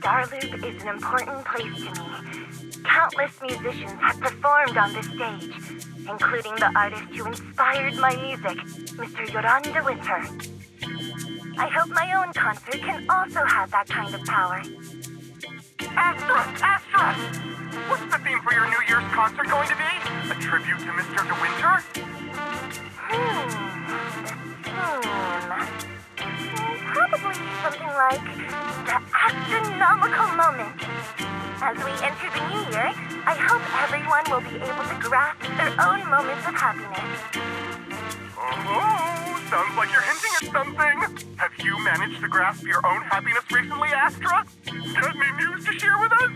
Starloop is an important place to me. Countless musicians have performed on this stage, including the artist who inspired my music, Mr. Yoran de Winter. I hope my own concert can also have that kind of power. Astra! What's the theme for your New Year's concert going to be? A tribute to Mr. De Winter? Probably something like the Astra-Nómico moment. As we enter the new year, I hope everyone will be able to grasp their own moments of happiness. Oh, sounds like you're hinting at something. Have you managed to grasp your own happiness recently, Astra? Got any news to share with us?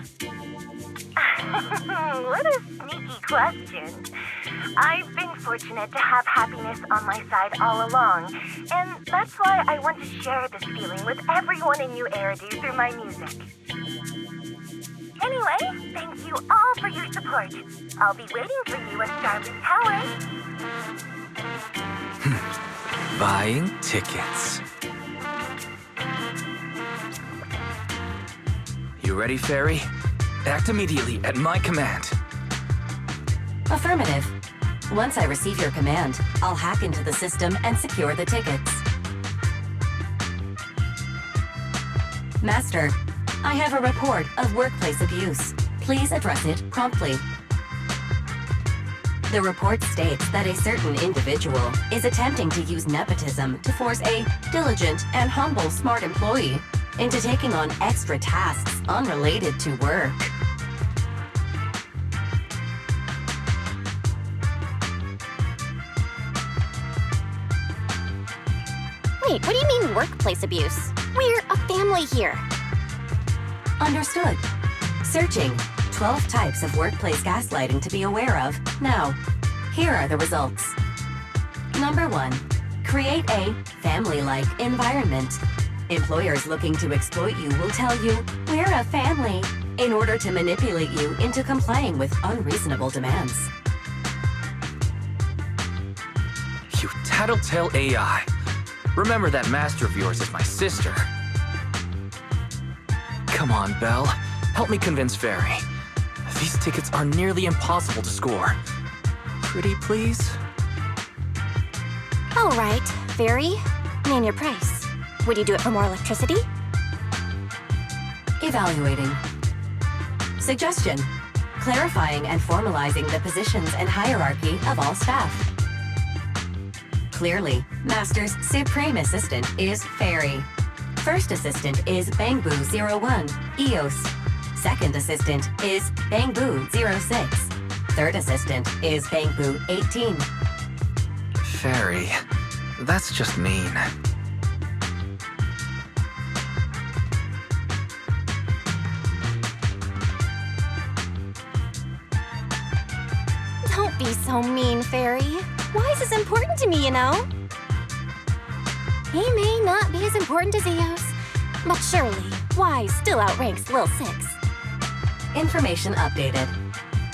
What a sneaky question. I've been fortunate to have happiness on my side all along, and that's why I want to share this feeling with everyone in New Eridu through my music. Anyway, thank you all for your support. I'll be waiting for you at Starloop Tower. Buying tickets. You ready, Fairy? Act immediately at my command. Affirmative. Once I receive your command, I'll hack into the system and secure the tickets. Master, I have a report of workplace abuse. Please address it promptly. The report states that a certain individual is attempting to use nepotism to force a diligent and humble smart employee into taking on extra tasks unrelated to work. Wait, what do you mean workplace abuse? We're a family here. Understood. Searching. 12 types of workplace gaslighting to be aware of. Now, here are the results. Number 1. Create a family-like environment. Employers looking to exploit you will tell you, "We're a family," in order to manipulate you into complying with unreasonable demands. You tattletale AI. Remember that master of yours is my sister. Come on, Belle. Help me convince Fairy. These tickets are nearly impossible to score. Pretty please? All right, Fairy. Name your price. Would you do it for more electricity? Evaluating. Suggestion. Clarifying and formalizing the positions and hierarchy of all staff. Clearly, Master's Supreme Assistant is Fairy. First Assistant is Bangboo01, EOS. Second Assistant is Bangboo06. Third Assistant is Bangboo18. Fairy, that's just mean. Don't be so mean, Fairy. Wise is important to me, you know? He may not be as important as Eos, but surely Wise still outranks Lil 6. Information updated.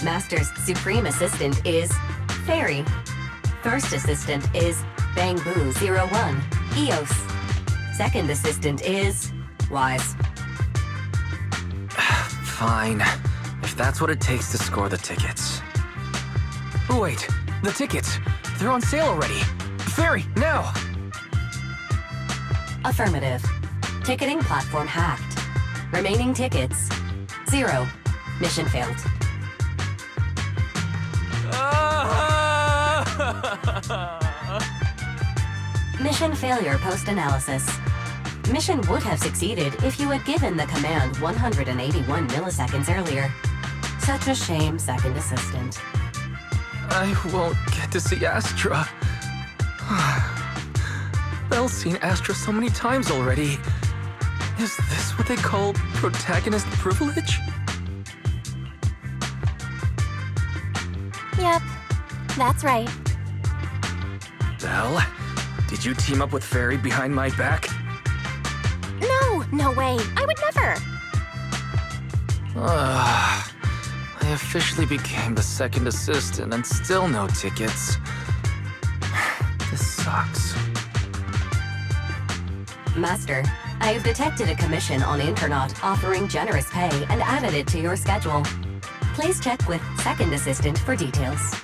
Master's Supreme Assistant is Fairy. First Assistant is Bangboo01, EOS. Second Assistant is Wise. Fine, if that's what it takes to score the tickets. Oh, wait, the tickets. They're on sale already. Fairy, now! Affirmative. Ticketing platform hacked. Remaining tickets, 0. Mission failed. Mission failure post-analysis. Mission would have succeeded if you had given the command 181 milliseconds earlier. Such a shame, Second Assistant. I won't get to see Astra. Belle's seen Astra so many times already. Is this what they call protagonist privilege? Yep, that's right. Belle, did you team up with Fairy behind my back? No way. I would never. I officially became the second assistant and still no tickets. This sucks. Master, I have detected a commission on Internaut offering generous pay and added it to your schedule. Please check with Second Assistant for details.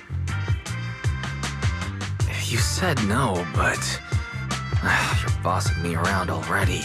You said no, but you're bossing me around already.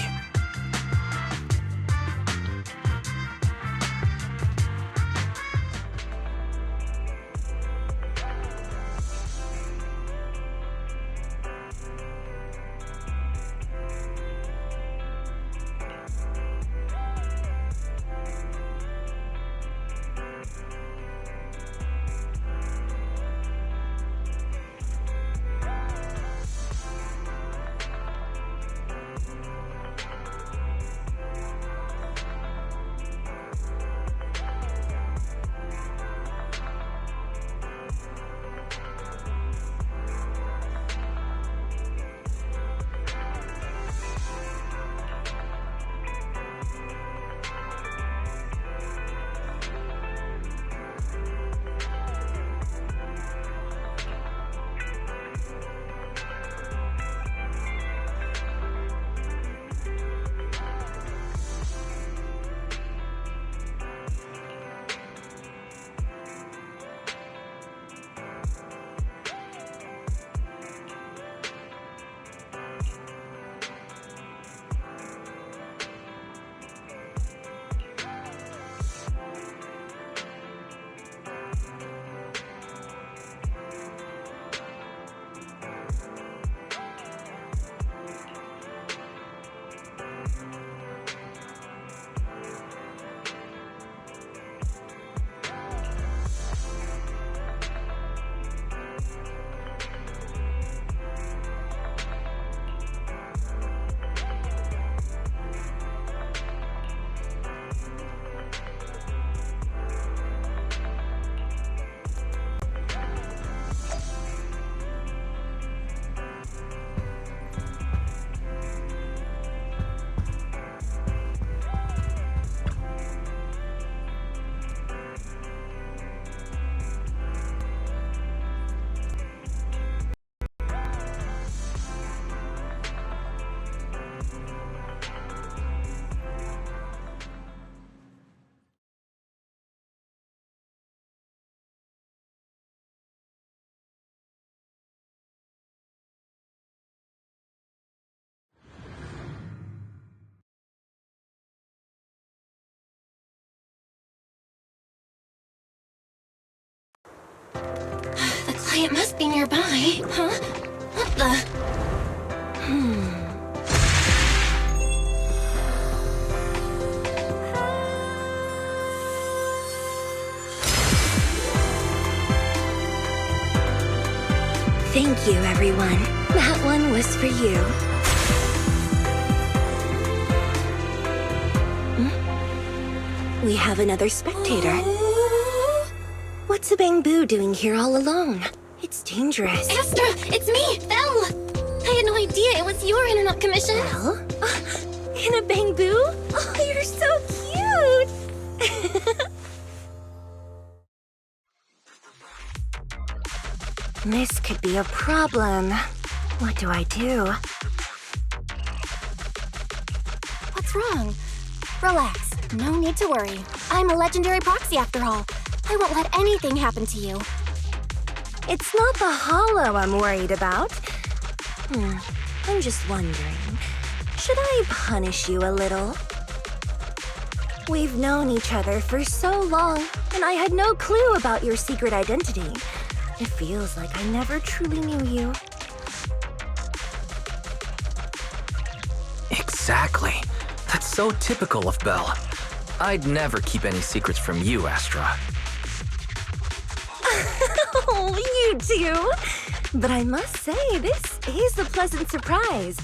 The client must be nearby, huh? What the? Thank you, everyone. That one was for you. We have another spectator. What's a Bang-Boo doing here all alone? It's dangerous. Astra, it's me, Belle! I had no idea it was your internet commission. Belle? In a Bang-Boo? Oh, you're so cute! This could be a problem. What do I do? What's wrong? Relax. No need to worry. I'm a legendary proxy after all. I won't let anything happen to you. It's not the hollow I'm worried about. I'm just wondering, should I punish you a little? We've known each other for so long, and I had no clue about your secret identity. It feels like I never truly knew you. Exactly. That's so typical of Belle. I'd never keep any secrets from you, Astra. Oh, you too. But I must say, this is a pleasant surprise.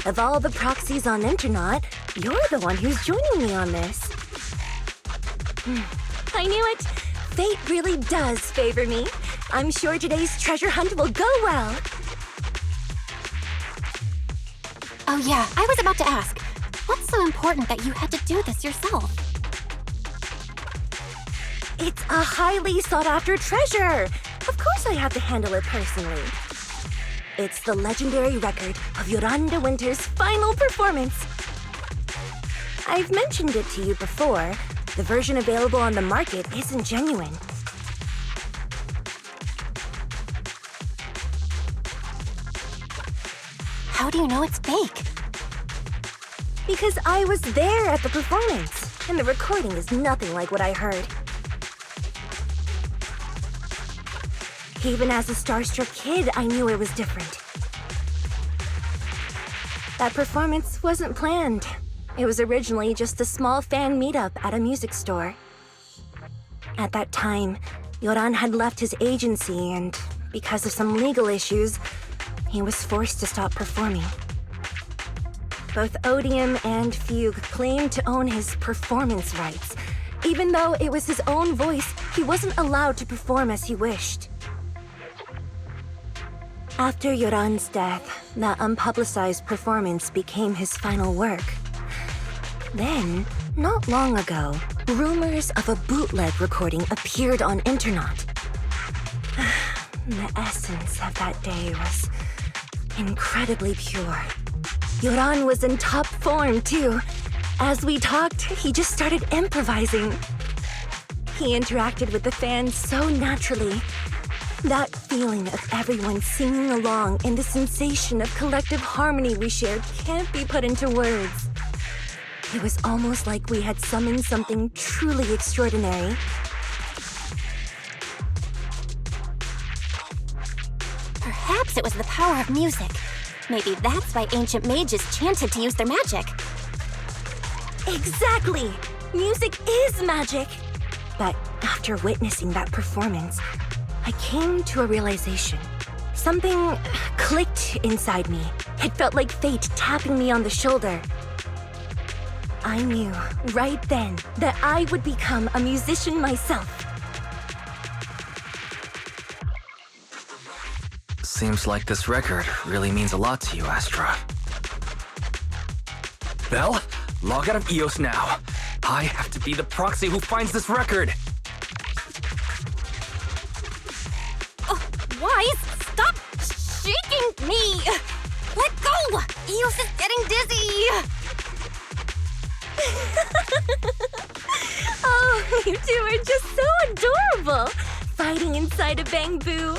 Of all the proxies on Internaut, you're the one who's joining me on this. I knew it. Fate really does favor me. I'm sure today's treasure hunt will go well. Oh yeah, I was about to ask. What's so important that you had to do this yourself? It's a highly sought-after treasure. Of course I have to handle it personally. It's the legendary record of Yolanda Winter's final performance. I've mentioned it to you before. The version available on the market isn't genuine. How do you know it's fake? Because I was there at the performance, and the recording is nothing like what I heard. Even as a starstruck kid, I knew it was different. That performance wasn't planned. It was originally just a small fan meetup at a music store. At that time, Yoran had left his agency, and because of some legal issues, he was forced to stop performing. Both Odium and Fugue claimed to own his performance rights. Even though it was his own voice, he wasn't allowed to perform as he wished. After Yoran's death, that unpublicized performance became his final work. Then, not long ago, rumors of a bootleg recording appeared on internet. The essence of that day was incredibly pure. Yoran was in top form, too. As we talked, he just started improvising. He interacted with the fans so naturally. That feeling of everyone singing along and the sensation of collective harmony we shared can't be put into words. It was almost like we had summoned something truly extraordinary. Perhaps it was the power of music. Maybe that's why ancient mages chanted to use their magic. Exactly! Music is magic! But after witnessing that performance, I came to a realization. Something clicked inside me. It felt like fate tapping me on the shoulder. I knew right then that I would become a musician myself. Seems like this record really means a lot to you, Astra. Belle, log out of EOS now. I have to be the proxy who finds this record. Wise, stop shaking me! Let go! Eos is getting dizzy! Oh, you two are just so adorable! Fighting inside a bamboo.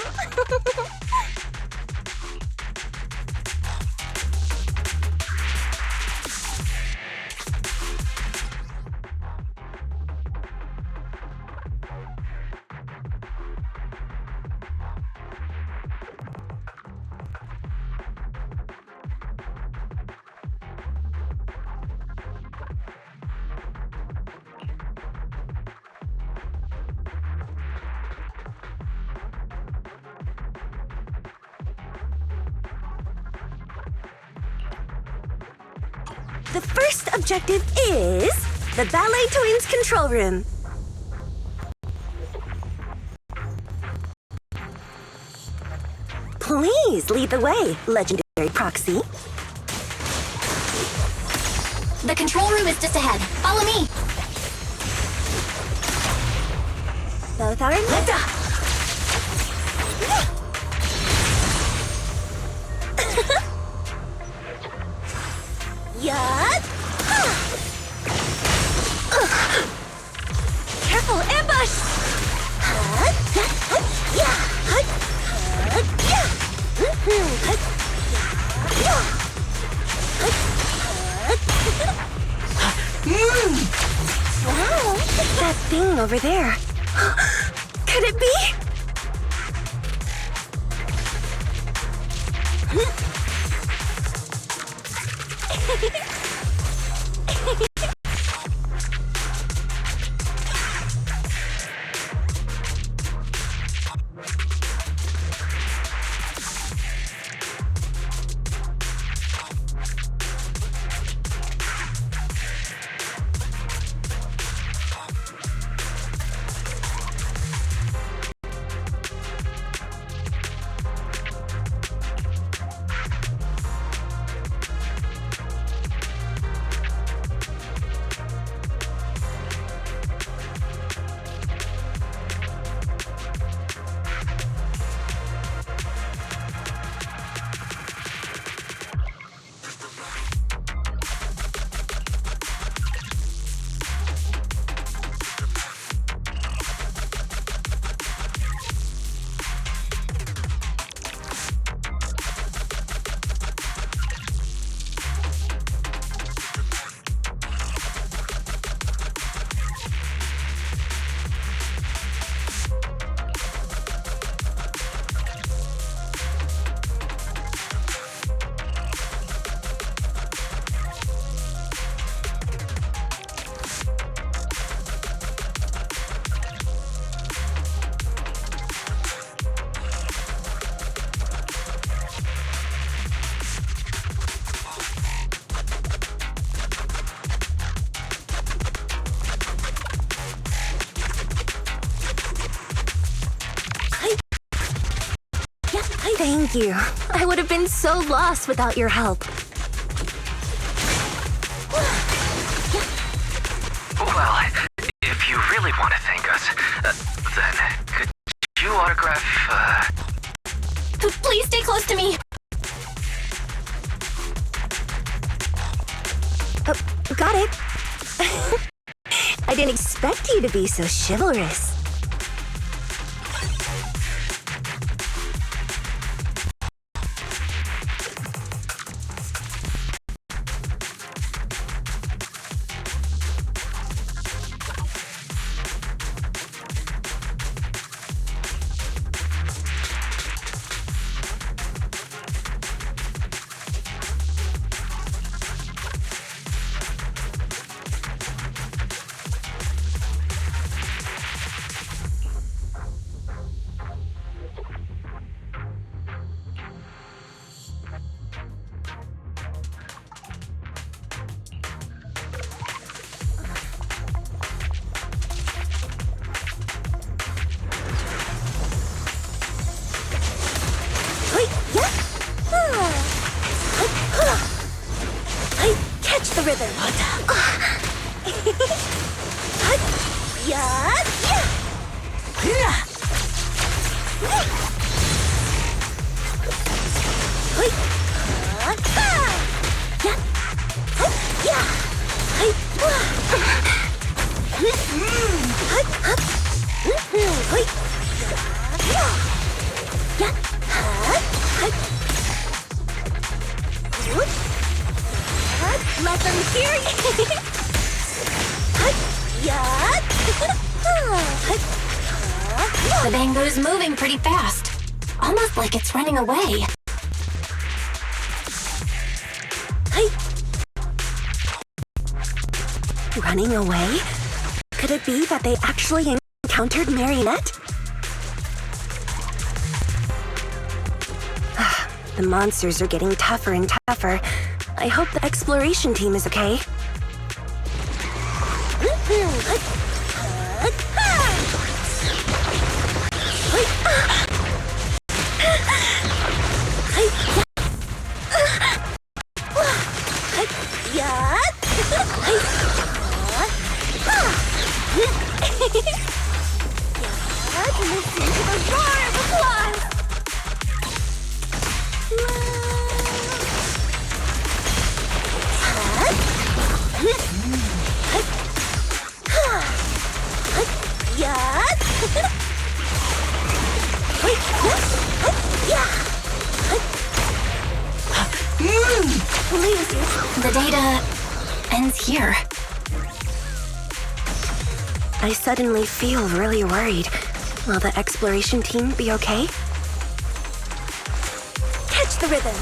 The first objective is the Ballet Twins control room. Please lead the way, legendary proxy. The control room is just ahead. Follow me! Both arms. Lift up! Careful, ambush! Wow, that thing over there. Could it be? Thank you. I would have been so lost without your help. Well, if you really want to thank us, then could you autograph, Please stay close to me. Got it. I didn't expect you to be so chivalrous. Catch the rhythm. Let them hear you. The bamboo's moving pretty fast. Almost like it's running away. Running away? Could it be that they actually encountered Marionette? The monsters are getting tougher and tougher. I hope the exploration team is okay. Listen to the roar of applause! The data ends here. I suddenly feel really worried. Will the exploration team be okay? Catch the rhythm!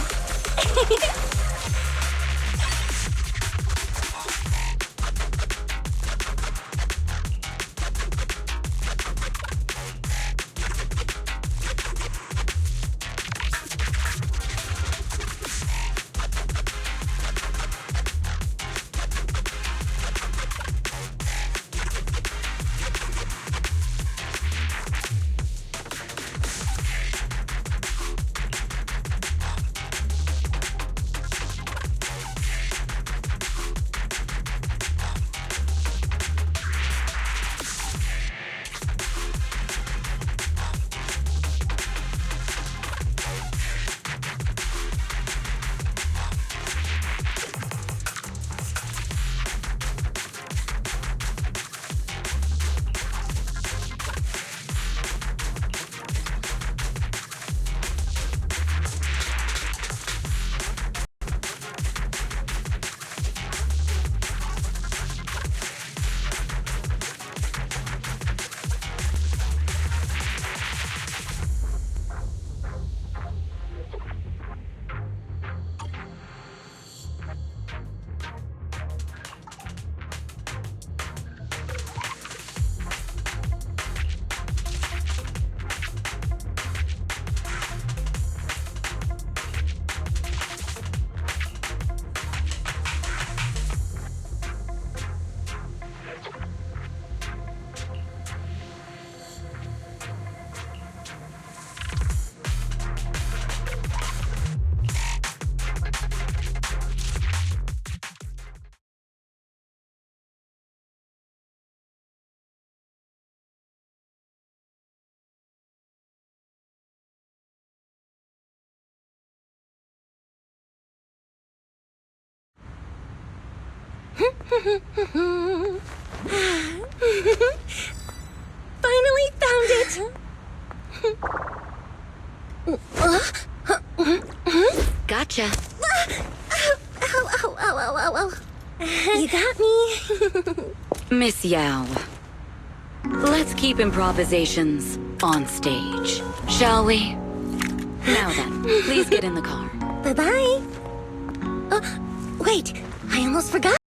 Finally found it! Gotcha. Ow. You got me. Miss Yao, let's keep improvisations on stage, shall we? Now then, please get in the car. Bye-bye. Wait, I almost forgot.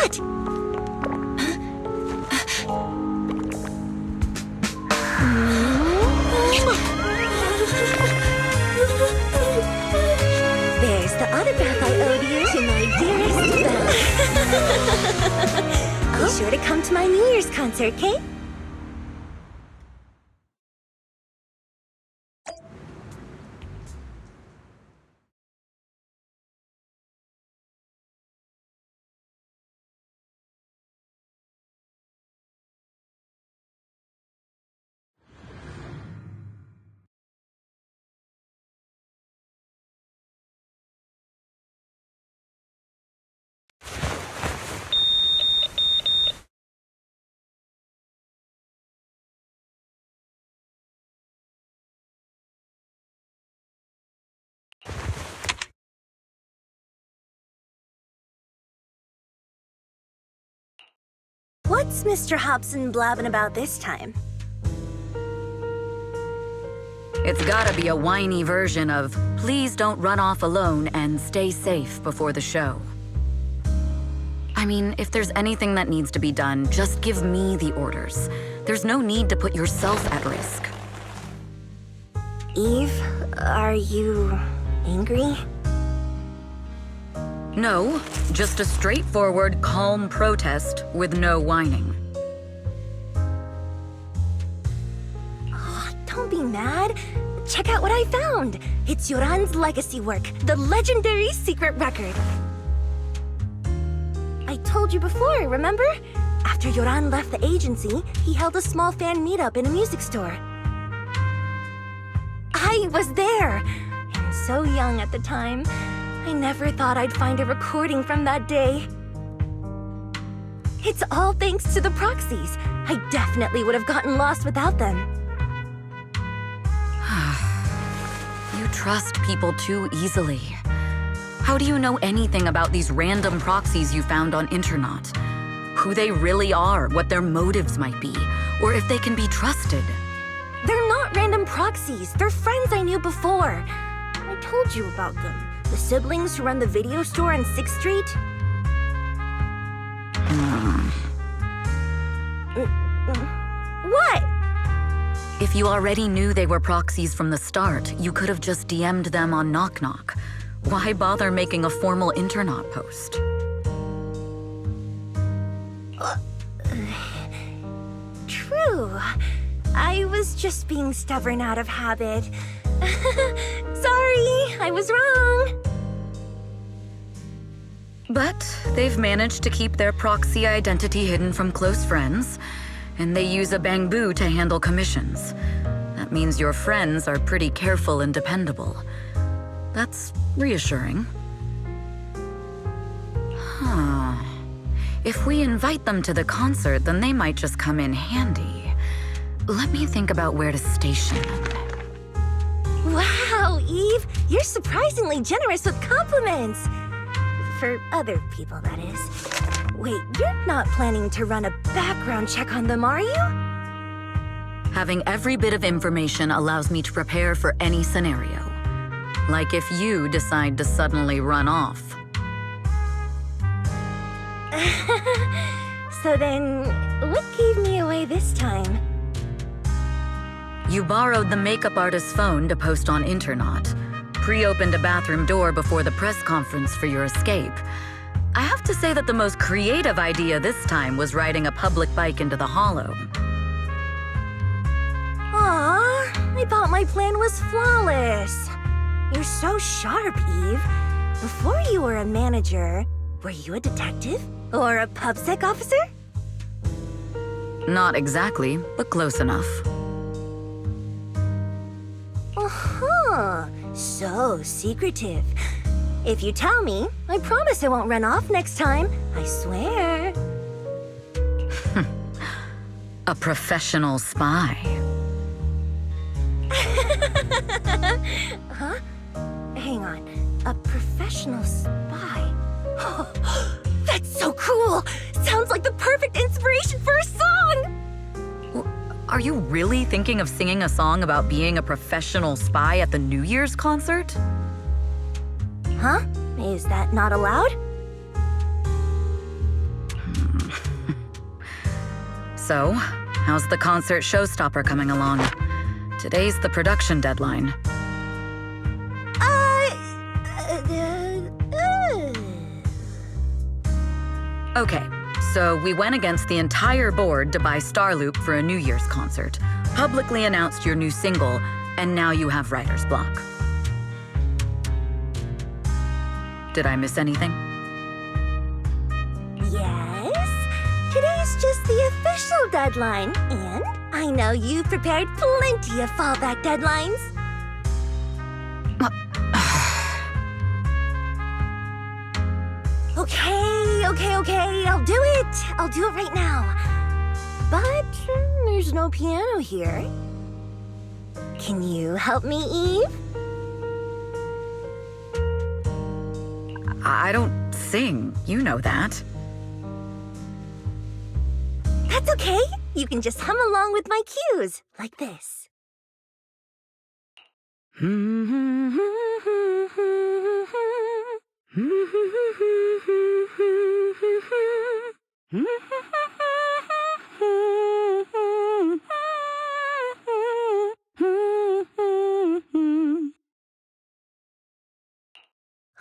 There's the autograph I owed you to my dearest Belle. Be sure to come to my New Year's concert, Kate? What's Mr. Hobson blabbing about this time? It's gotta be a whiny version of, please don't run off alone and stay safe before the show. I mean, if there's anything that needs to be done, just give me the orders. There's no need to put yourself at risk. Eve, are you angry? No, just a straightforward, calm protest with no whining. Oh, don't be mad. Check out what I found. It's Yoran's legacy work, the legendary secret record. I told you before, remember? After Yoran left the agency, he held a small fan meetup in a music store. I was there, and so young at the time. I never thought I'd find a recording from that day. It's all thanks to the proxies. I definitely would have gotten lost without them. You trust people too easily. How do you know anything about these random proxies you found on Internet? Who they really are, what their motives might be, or if they can be trusted? They're not random proxies. They're friends I knew before. I told you about them. The siblings who run the video store on 6th Street? What? If you already knew they were proxies from the start, you could have just DM'd them on Knock Knock. Why bother making a formal Internet post? True. I was just being stubborn out of habit. Sorry, I was wrong. But they've managed to keep their proxy identity hidden from close friends, and they use a bamboo to handle commissions. That means your friends are pretty careful and dependable. That's reassuring. Huh. If we invite them to the concert, then they might just come in handy. Let me think about where to station them. Wow, Eve, you're surprisingly generous with compliments. For other people, that is. Wait, you're not planning to run a background check on them, are you? Having every bit of information allows me to prepare for any scenario. Like if you decide to suddenly run off. So then, what gave me away this time? You borrowed the makeup artist's phone to post on Internet, pre-opened a bathroom door before the press conference for your escape. I have to say that the most creative idea this time was riding a public bike into the hollow. Aw, I thought my plan was flawless. You're so sharp, Eve. Before you were a manager, were you a detective? Or a PubSec officer? Not exactly, but close enough. Uh-huh. So secretive. If you tell me, I promise I won't run off next time. I swear. A professional spy. Huh? Hang on. A professional spy? That's so cool! Sounds like the perfect inspiration for a song! Are you really thinking of singing a song about being a professional spy at the New Year's concert? Huh? Is that not allowed? So, how's the concert showstopper coming along? Today's the production deadline. Okay, so we went against the entire board to buy Starloop for a New Year's concert, publicly announced your new single, and now you have writer's block. Did I miss anything? Yes? Today's just the official deadline, and I know you've prepared plenty of fallback deadlines. Okay, I'll do it. I'll do it right now. But there's no piano here. Can you help me, Eve? I don't sing, you know that. That's okay. You can just hum along with my cues, like this.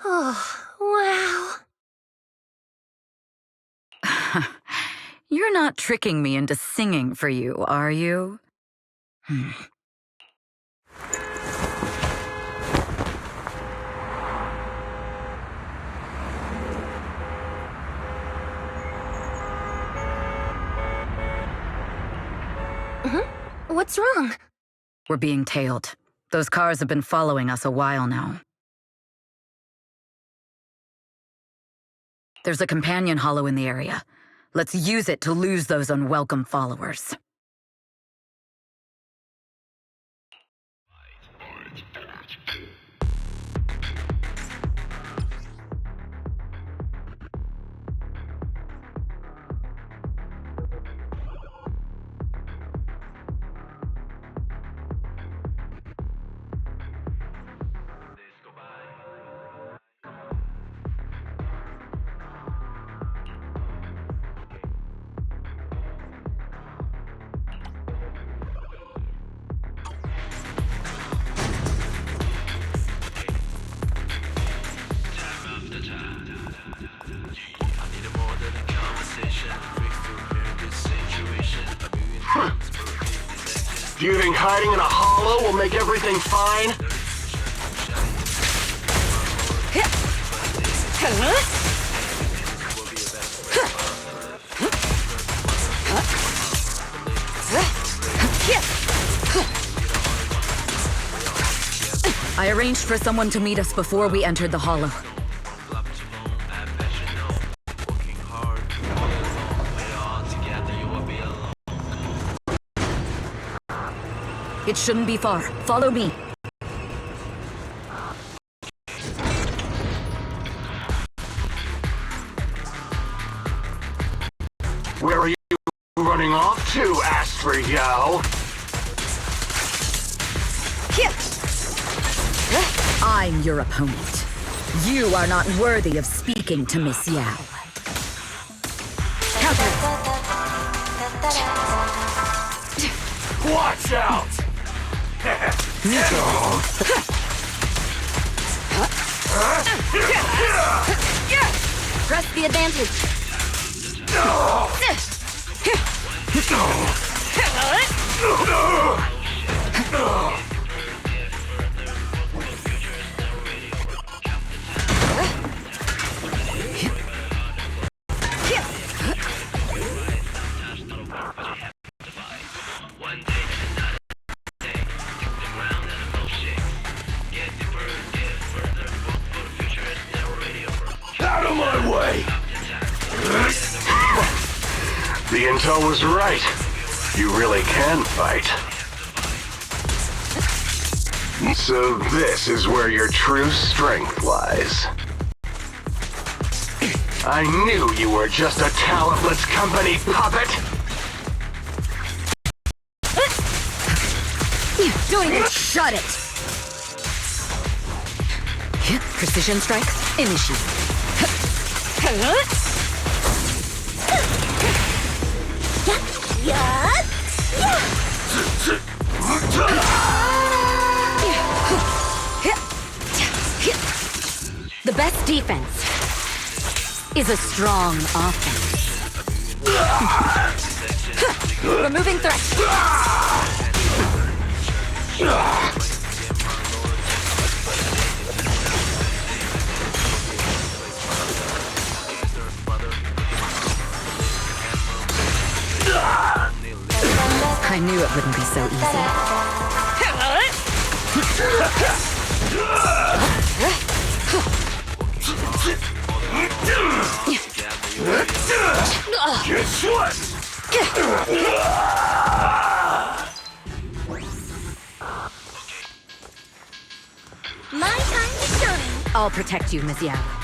Oh, wow. You're not tricking me into singing for you, are you? What's wrong? We're being tailed. Those cars have been following us a while now. There's a companion hollow in the area. Let's use it to lose those unwelcome followers. Do you think hiding in a hollow will make everything fine? I arranged for someone to meet us before we entered the hollow. It shouldn't be far. Follow me. Where are you running off to, Astra-Yo? I'm your opponent. You are not worthy of speaking to Miss Yao. Counter. Watch out! Press the advantage. The intel was right. You really can fight. So this is where your true strength lies. I knew you were just a talentless company puppet! Don't even shut it! Precision strike, initiate. The best defense is a strong offense. Removing threat. I knew it wouldn't be so Guess what? My time to shine. I'll protect you, Ms. Yao.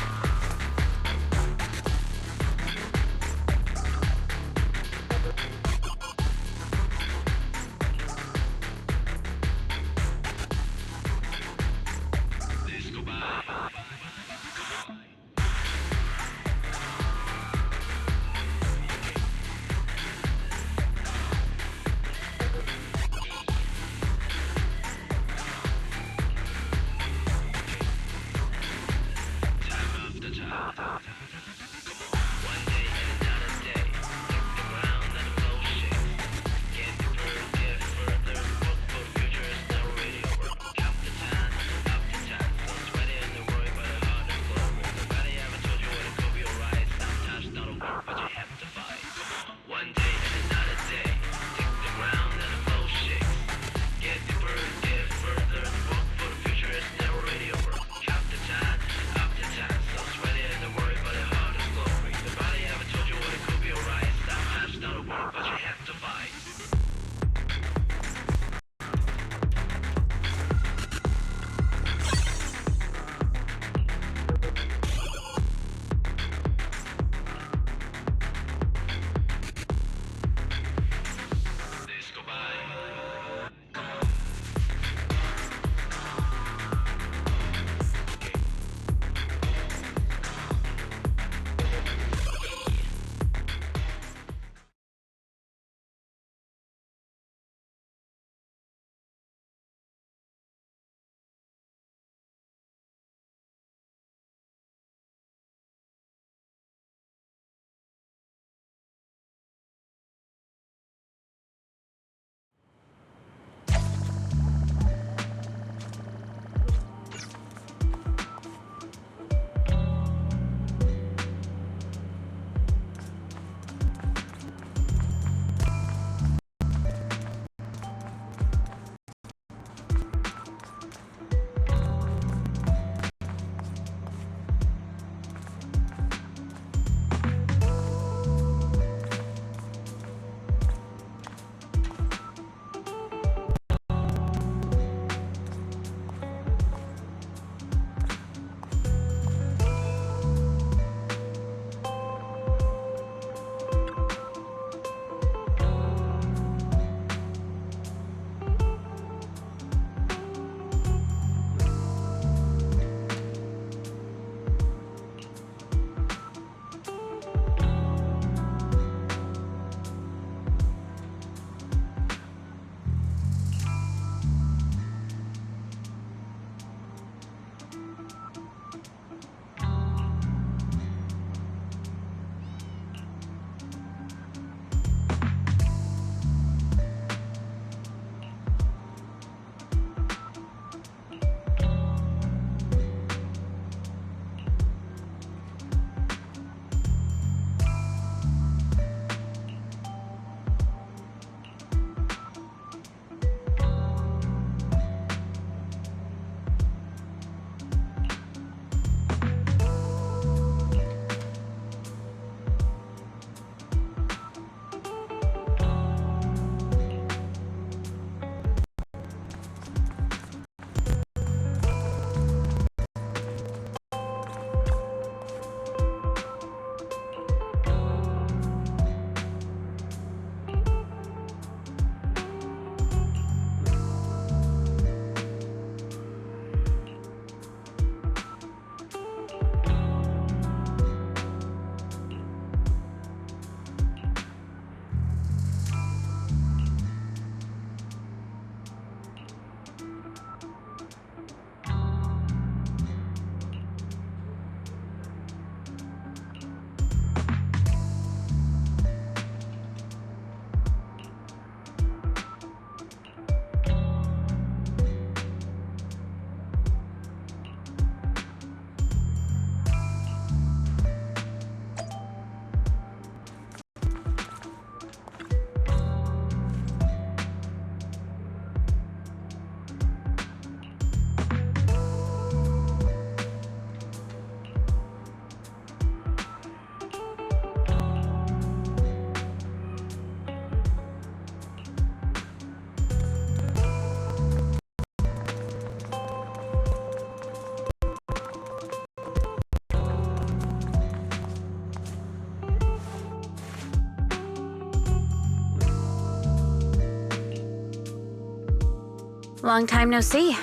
Long time no see.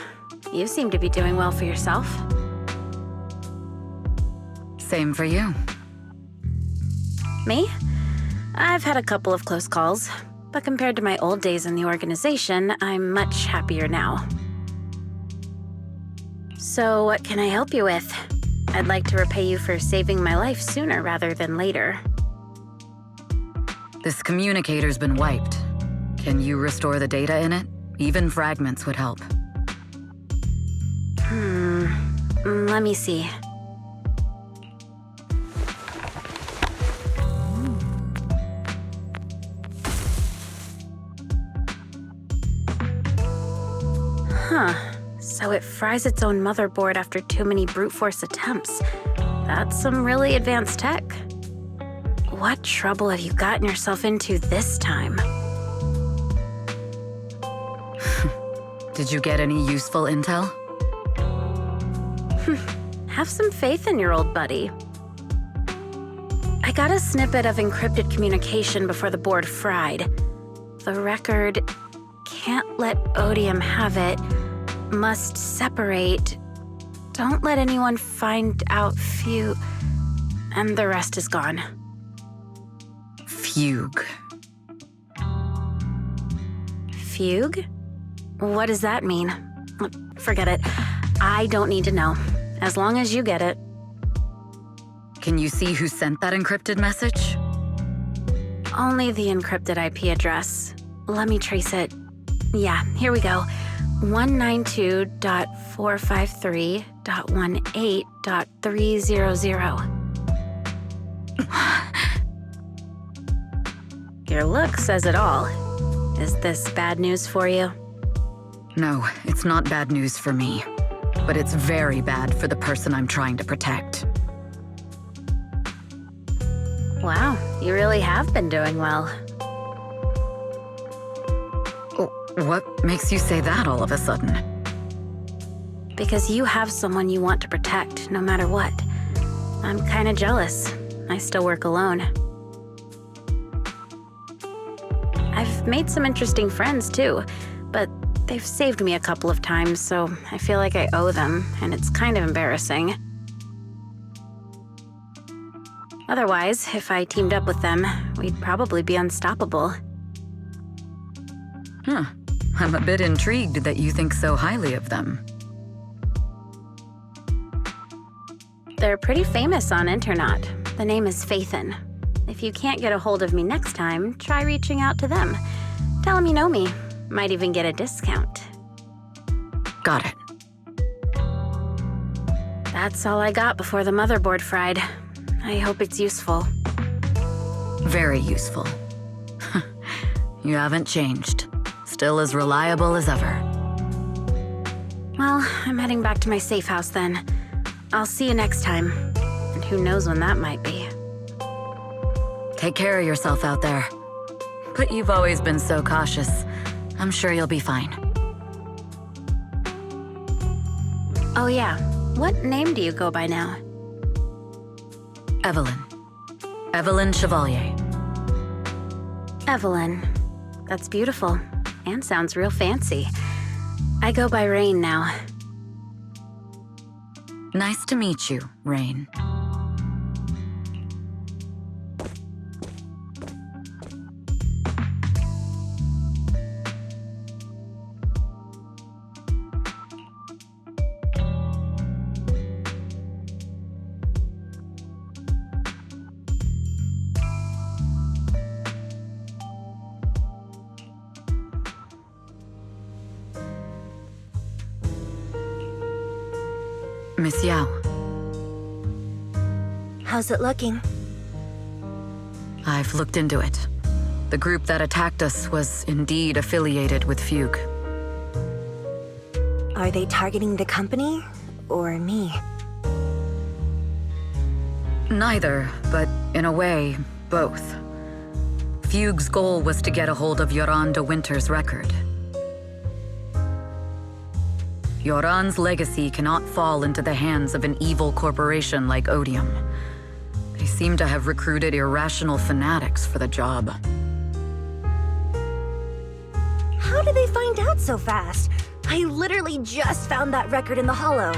You seem to be doing well for yourself. Same for you. Me? I've had a couple of close calls, but compared to my old days in the organization, I'm much happier now. So what can I help you with? I'd like to repay you for saving my life sooner rather than later. This communicator's been wiped. Can you restore the data in it? Even fragments would help. Let me see. So it fries its own motherboard after too many brute force attempts. That's some really advanced tech. What trouble have you gotten yourself into this time? Did you get any useful intel? Have some faith in your old buddy. I got a snippet of encrypted communication before the board fried. The record, can't let Odium have it, must separate, don't let anyone find out and the rest is gone. Fugue. Fugue? What does that mean? Forget it. I don't need to know. As long as you get it. Can you see who sent that encrypted message? Only the encrypted IP address. Let me trace it. Yeah, here we go. 192.453.18.300. Your look says it all. Is this bad news for you? No, it's not bad news for me. But it's very bad for the person I'm trying to protect. Wow, you really have been doing well. What makes you say that all of a sudden? Because you have someone you want to protect, no matter what. I'm kinda jealous. I still work alone. I've made some interesting friends, too, but they've saved me a couple of times, so I feel like I owe them, and it's kind of embarrassing. Otherwise, if I teamed up with them, we'd probably be unstoppable. I'm a bit intrigued that you think so highly of them. They're pretty famous on Internet. The name is Faithin. If you can't get a hold of me next time, try reaching out to them. Tell them you know me. Might even get a discount. Got it. That's all I got before the motherboard fried. I hope it's useful. Very useful. You haven't changed. Still as reliable as ever. Well, I'm heading back to my safe house then. I'll see you next time. And who knows when that might be. Take care of yourself out there. But you've always been so cautious. I'm sure you'll be fine. Oh yeah, what name do you go by now? Evelyn. Evelyn Chevalier. Evelyn. That's beautiful. And sounds real fancy. I go by Rain now. Nice to meet you, Rain. Miss Yao. How's it looking? I've looked into it. The group that attacked us was indeed affiliated with Fugue. Are they targeting the company or me? Neither, but in a way, both. Fugue's goal was to get a hold of Yoran de Winter's record. Yoran's legacy cannot fall into the hands of an evil corporation like Odium. They seem to have recruited irrational fanatics for the job. How did they find out so fast? I literally just found that record in the hollow.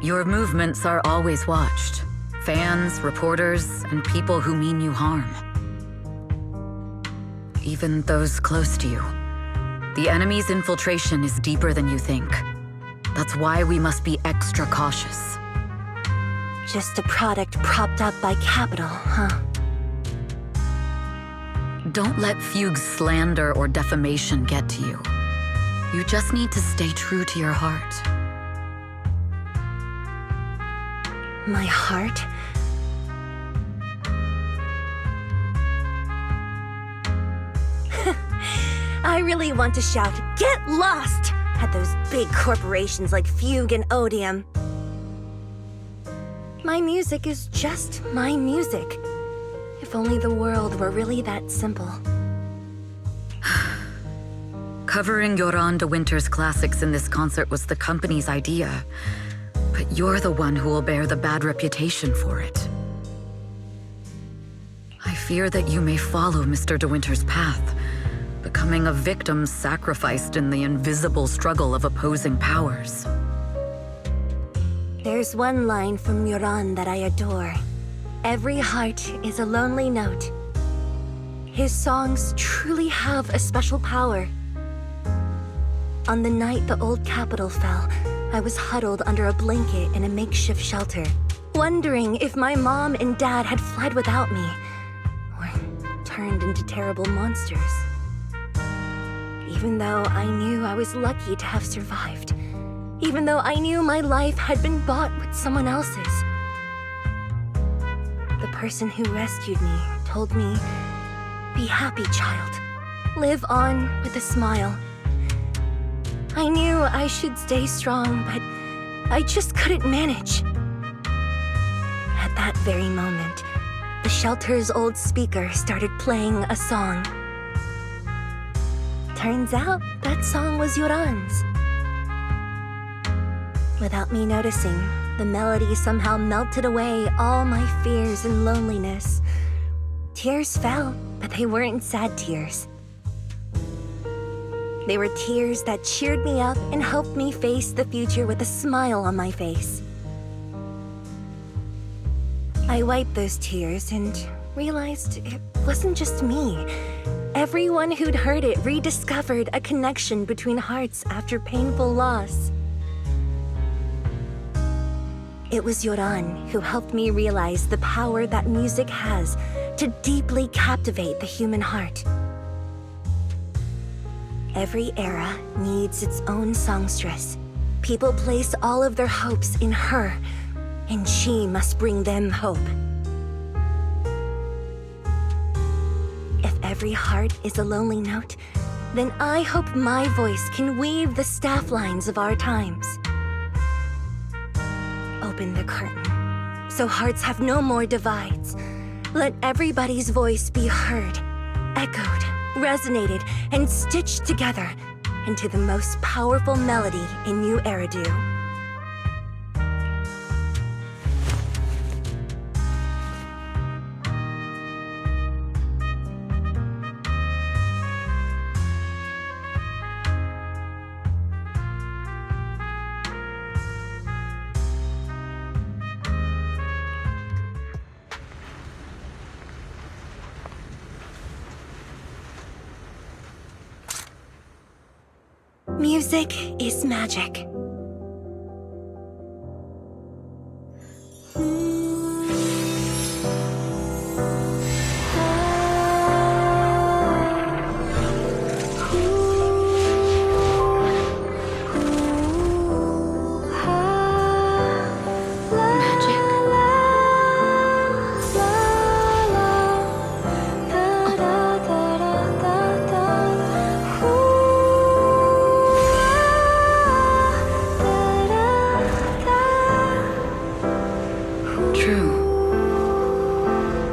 Your movements are always watched. Fans, reporters, and people who mean you harm. Even those close to you. The enemy's infiltration is deeper than you think. That's why we must be extra cautious. Just a product propped up by capital, huh? Don't let Fugue's slander or defamation get to you. You just need to stay true to your heart. My heart? I really want to shout, "Get lost!" at those big corporations like Fugue and Odium. My music is just my music. If only the world were really that simple. Covering Yoran de Winter's classics in this concert was the company's idea, but you're the one who will bear the bad reputation for it. I fear that you may follow Mr. de Winter's path, becoming a victim sacrificed in the invisible struggle of opposing powers. There's one line from Yoran that I adore. Every heart is a lonely note. His songs truly have a special power. On the night the old capital fell, I was huddled under a blanket in a makeshift shelter, wondering if my mom and dad had fled without me, or turned into terrible monsters. Even though I knew I was lucky to have survived, even though I knew my life had been bought with someone else's. The person who rescued me told me, "Be happy, child. Live on with a smile." I knew I should stay strong, but I just couldn't manage. At that very moment, the shelter's old speaker started playing a song. Turns out that song was Yoran's. Without me noticing, the melody somehow melted away all my fears and loneliness. Tears fell, but they weren't sad tears. They were tears that cheered me up and helped me face the future with a smile on my face. I wiped those tears and realized it wasn't just me. Everyone who'd heard it rediscovered a connection between hearts after painful loss. It was Yoran who helped me realize the power that music has to deeply captivate the human heart. Every era needs its own songstress. People place all of their hopes in her, and she must bring them hope. If every heart is a lonely note, then I hope my voice can weave the staff lines of our times. Open the curtain, so hearts have no more divides. Let everybody's voice be heard, echoed, resonated, and stitched together into the most powerful melody in New Eridu. Music is magic.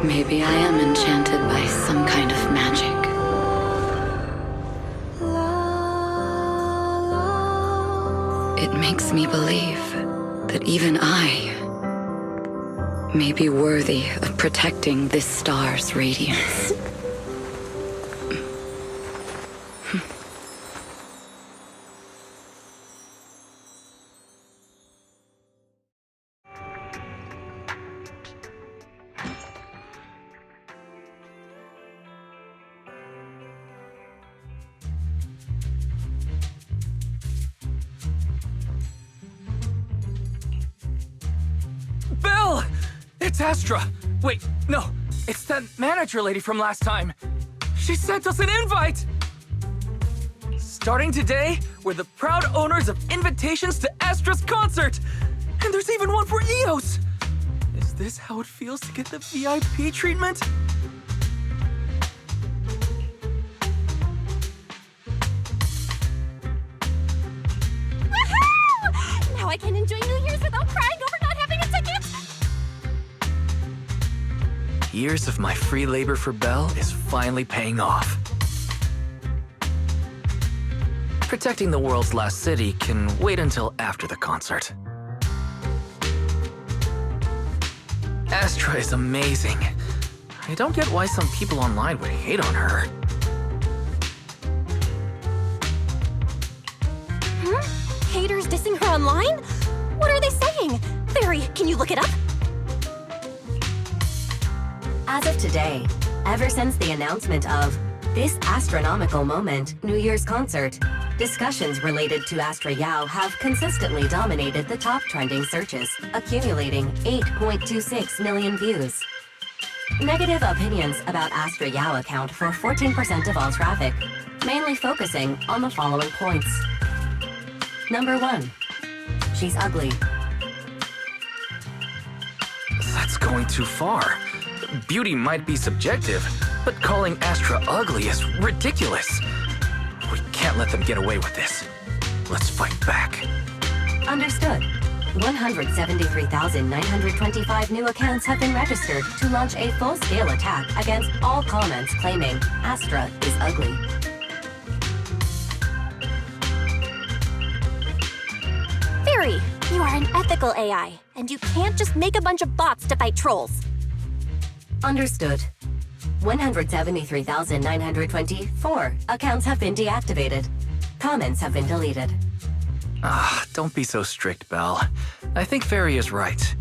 Maybe I am enchanted by some kind of magic. It makes me believe that even I may be worthy of protecting this star's radiance. It's Astra! Wait, no, it's that manager lady from last time. She sent us an invite! Starting today, we're the proud owners of invitations to Astra's concert! And there's even one for EOS! Is this how it feels to get the VIP treatment? Woohoo! Now I can enjoy New Year's without crying over not having a ticket! Years of my free labor for Belle is finally paying off. Protecting the world's last city can wait until after the concert. Astra is amazing. I don't get why some people online would hate on her. Haters dissing her online? What are they saying? Fairy, can you look it up? As of today, ever since the announcement of this Astra-Nómico Moment New Year's concert, discussions related to Astra Yao have consistently dominated the top trending searches, accumulating 8.26 million views. Negative opinions about Astra Yao account for 14% of all traffic, mainly focusing on the following points. Number 1. She's ugly. That's going too far. Beauty might be subjective, but calling Astra ugly is ridiculous. We can't let them get away with this. Let's fight back. Understood. 173,925 new accounts have been registered to launch a full-scale attack against all comments claiming Astra is ugly. Fairy, you are an ethical AI, and you can't just make a bunch of bots to fight trolls. Understood. 173,924 accounts have been deactivated. Comments have been deleted. Don't be so strict, Belle. I think Fairy is right.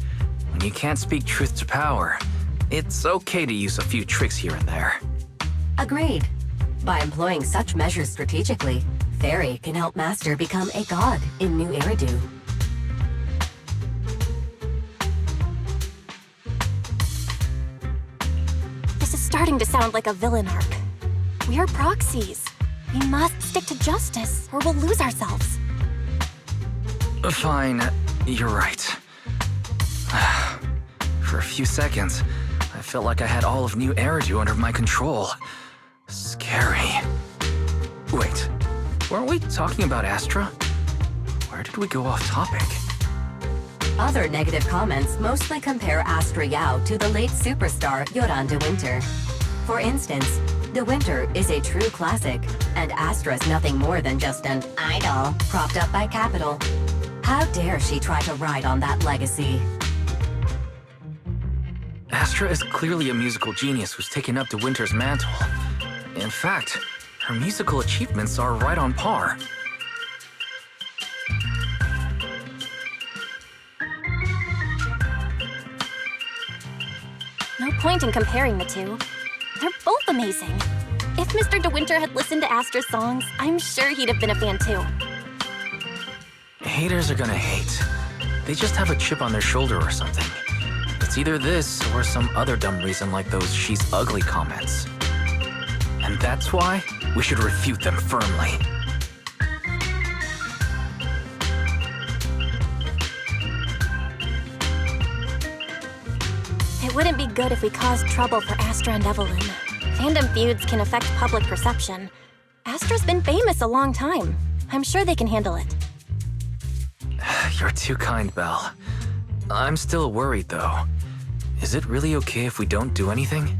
When you can't speak truth to power, it's okay to use a few tricks here and there. Agreed. By employing such measures strategically, Fairy can help Master become a god in New Eridu. This is starting to sound like a villain arc. We are proxies. We must stick to justice, or we'll lose ourselves. Fine, you're right. For a few seconds, I felt like I had all of New Eridu under my control. Scary. Wait, weren't we talking about Astra? Where did we go off topic? Other negative comments mostly compare Astra Yao to the late superstar Yoran de Winter. For instance, De Winter is a true classic, and Astra's nothing more than just an idol propped up by capital. How dare she try to ride on that legacy? Astra is clearly a musical genius who's taken up De Winter's mantle. In fact, her musical achievements are right on par. No point in comparing the two. They're both amazing. If Mr. De Winter had listened to Astra's songs, I'm sure he'd have been a fan too. Haters are gonna hate. They just have a chip on their shoulder or something. It's either this or some other dumb reason like those "she's ugly" comments. And that's why we should refute them firmly. It wouldn't be good if we caused trouble for Astra and Evelyn. Fandom feuds can affect public perception. Astra's been famous a long time. I'm sure they can handle it. You're too kind, Belle. I'm still worried, though. Is it really okay if we don't do anything?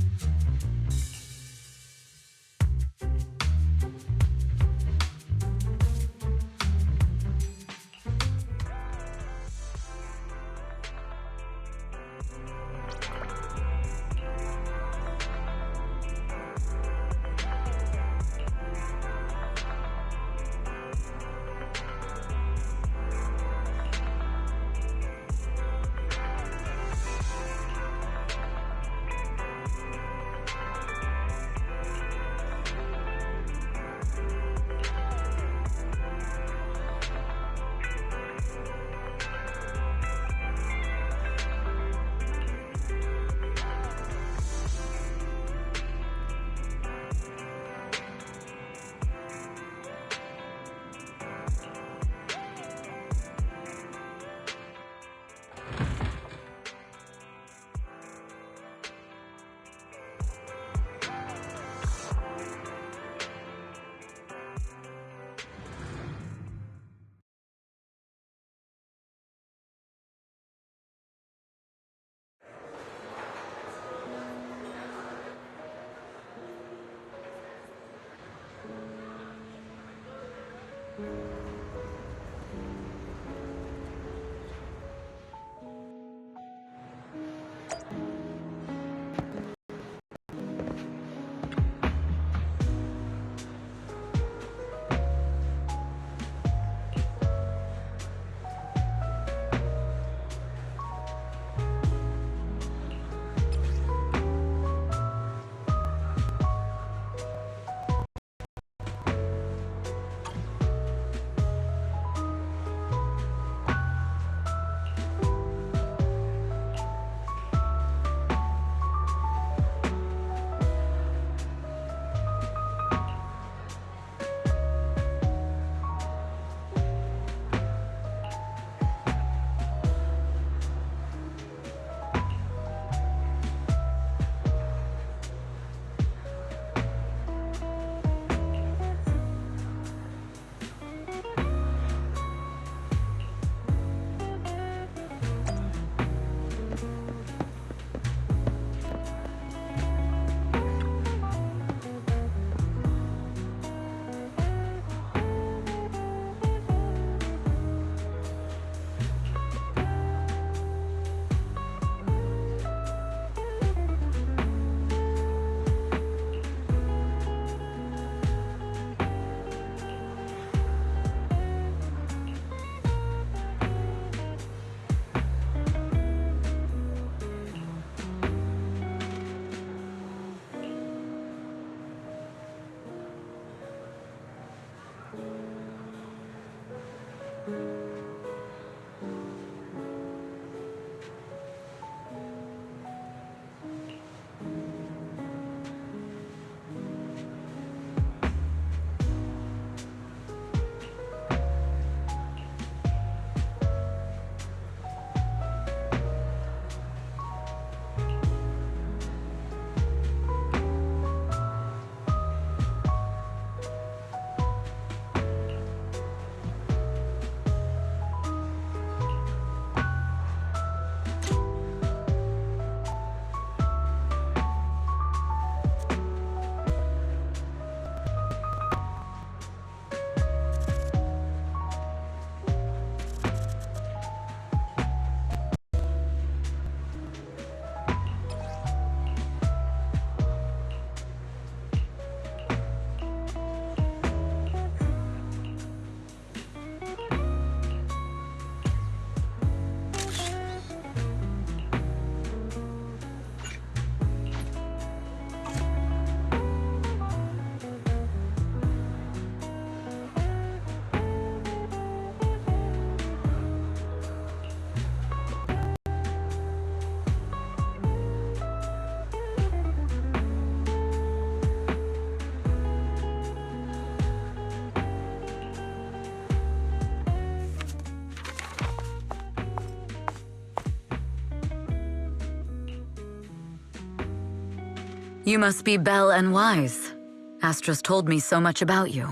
You must be Belle and Wise. Astra's told me so much about you.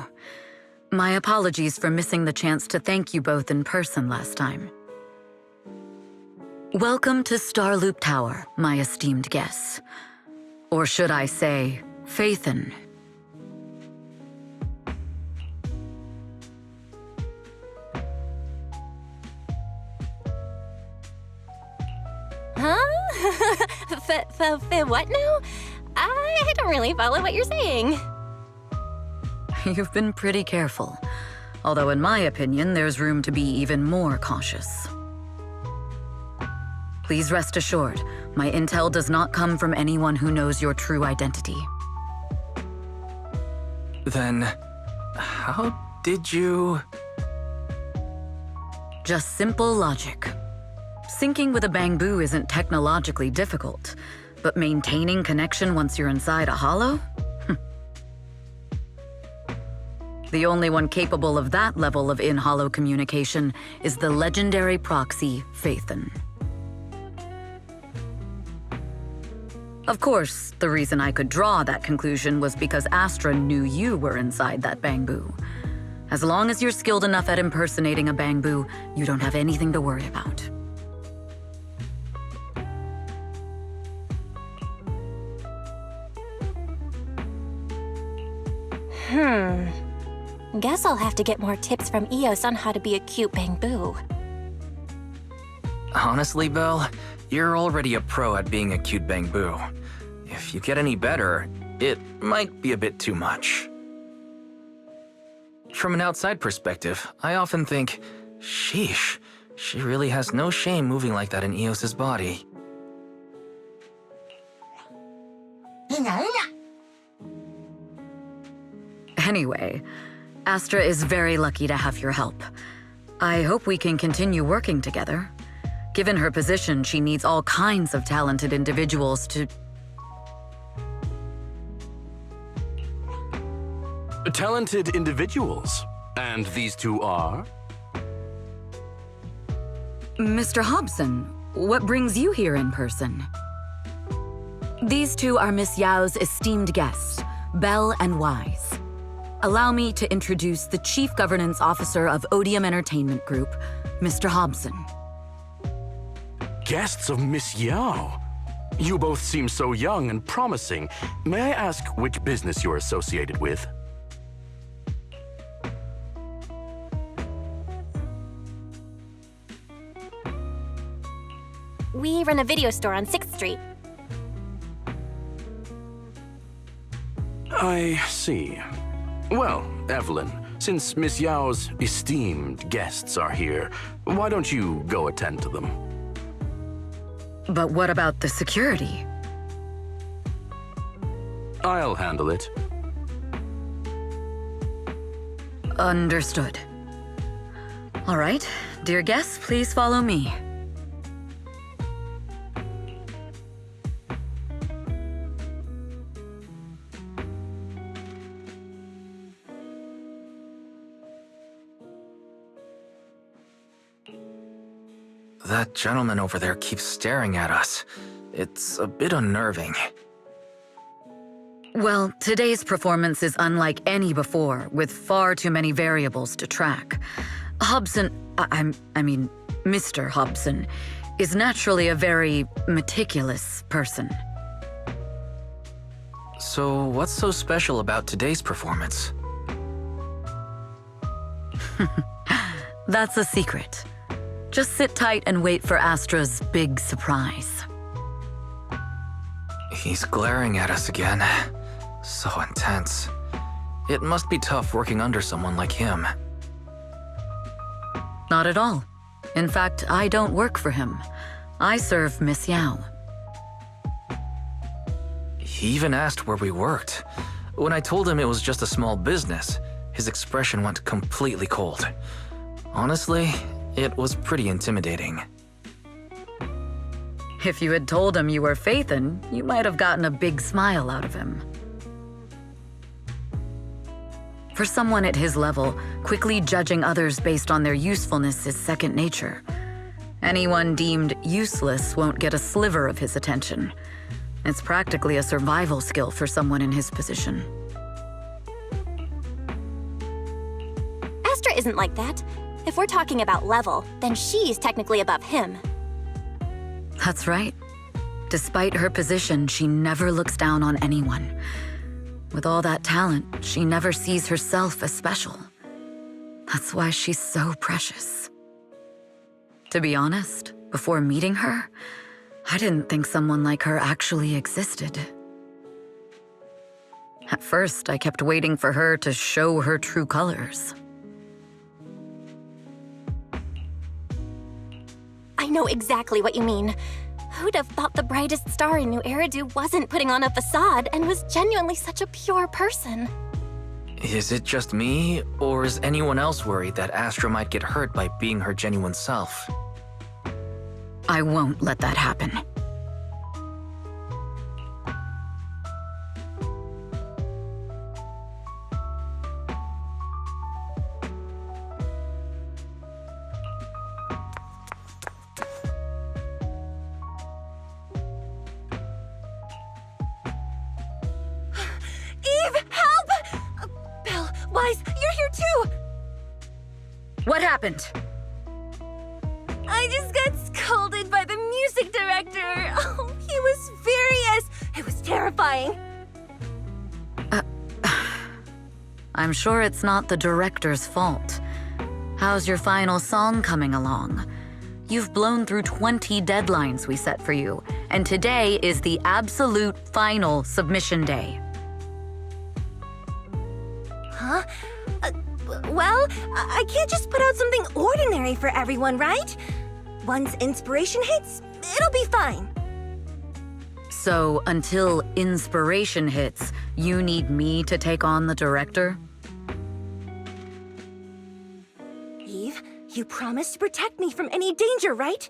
My apologies for missing the chance to thank you both in person last time. Welcome to Starloop Tower, my esteemed guests. Or should I say, Faithin. Huh? What now? I don't really follow what you're saying. You've been pretty careful. Although in my opinion, there's room to be even more cautious. Please rest assured, my intel does not come from anyone who knows your true identity. Then, how did you... Just simple logic. Syncing with a bamboo isn't technologically difficult, but maintaining connection once you're inside a hollow? The only one capable of that level of in-hollow communication is the legendary proxy, Faithin. Of course, the reason I could draw that conclusion was because Astra knew you were inside that bamboo. As long as you're skilled enough at impersonating a bamboo, you don't have anything to worry about. Guess I'll have to get more tips from Eos on how to be a cute bamboo. Honestly, Belle, you're already a pro at being a cute bamboo. If you get any better, it might be a bit too much. From an outside perspective, I often think, sheesh, she really has no shame moving like that in Eos's body. Anyway, Astra is very lucky to have your help. I hope we can continue working together. Given her position, she needs all kinds of talented individuals to... Talented individuals? And these two are? Mr. Hobson, what brings you here in person? These two are Miss Yao's esteemed guests, Belle and Wise. Allow me to introduce the Chief Governance Officer of Odium Entertainment Group, Mr. Hobson. Guests of Miss Yao? You both seem so young and promising. May I ask which business you're associated with? We run a video store on 6th Street. I see. Well, Evelyn, since Miss Yao's esteemed guests are here, why don't you go attend to them? But what about the security? I'll handle it. Understood. All right, dear guests, please follow me. That gentleman over there keeps staring at us. It's a bit unnerving. Well, today's performance is unlike any before, with far too many variables to track. Hobson, I mean, Mr. Hobson, is naturally a very meticulous person. So what's so special about today's performance? That's a secret. Just sit tight and wait for Astra's big surprise. He's glaring at us again. So intense. It must be tough working under someone like him. Not at all. In fact, I don't work for him. I serve Miss Yao. He even asked where we worked. When I told him it was just a small business, his expression went completely cold. Honestly, it was pretty intimidating. If you had told him you were Phaethon, you might have gotten a big smile out of him. For someone at his level, quickly judging others based on their usefulness is second nature. Anyone deemed useless won't get a sliver of his attention. It's practically a survival skill for someone in his position. Astra isn't like that. If we're talking about level, then she's technically above him. That's right. Despite her position, she never looks down on anyone. With all that talent, she never sees herself as special. That's why she's so precious. To be honest, before meeting her, I didn't think someone like her actually existed. At first, I kept waiting for her to show her true colors. I know exactly what you mean. Who'd have thought the brightest star in New Eridu wasn't putting on a facade and was genuinely such a pure person? Is it just me, or is anyone else worried that Astra might get hurt by being her genuine self? I won't let that happen. What happened? I just got scolded by the music director. Oh, he was furious. It was terrifying. I'm sure it's not the director's fault. How's your final song coming along? You've blown through 20 deadlines we set for you, and today is the absolute final submission day. Huh? Well, I can't just put out something ordinary for everyone, right? Once inspiration hits, it'll be fine. So, until inspiration hits, you need me to take on the director? Eve, you promised to protect me from any danger, right?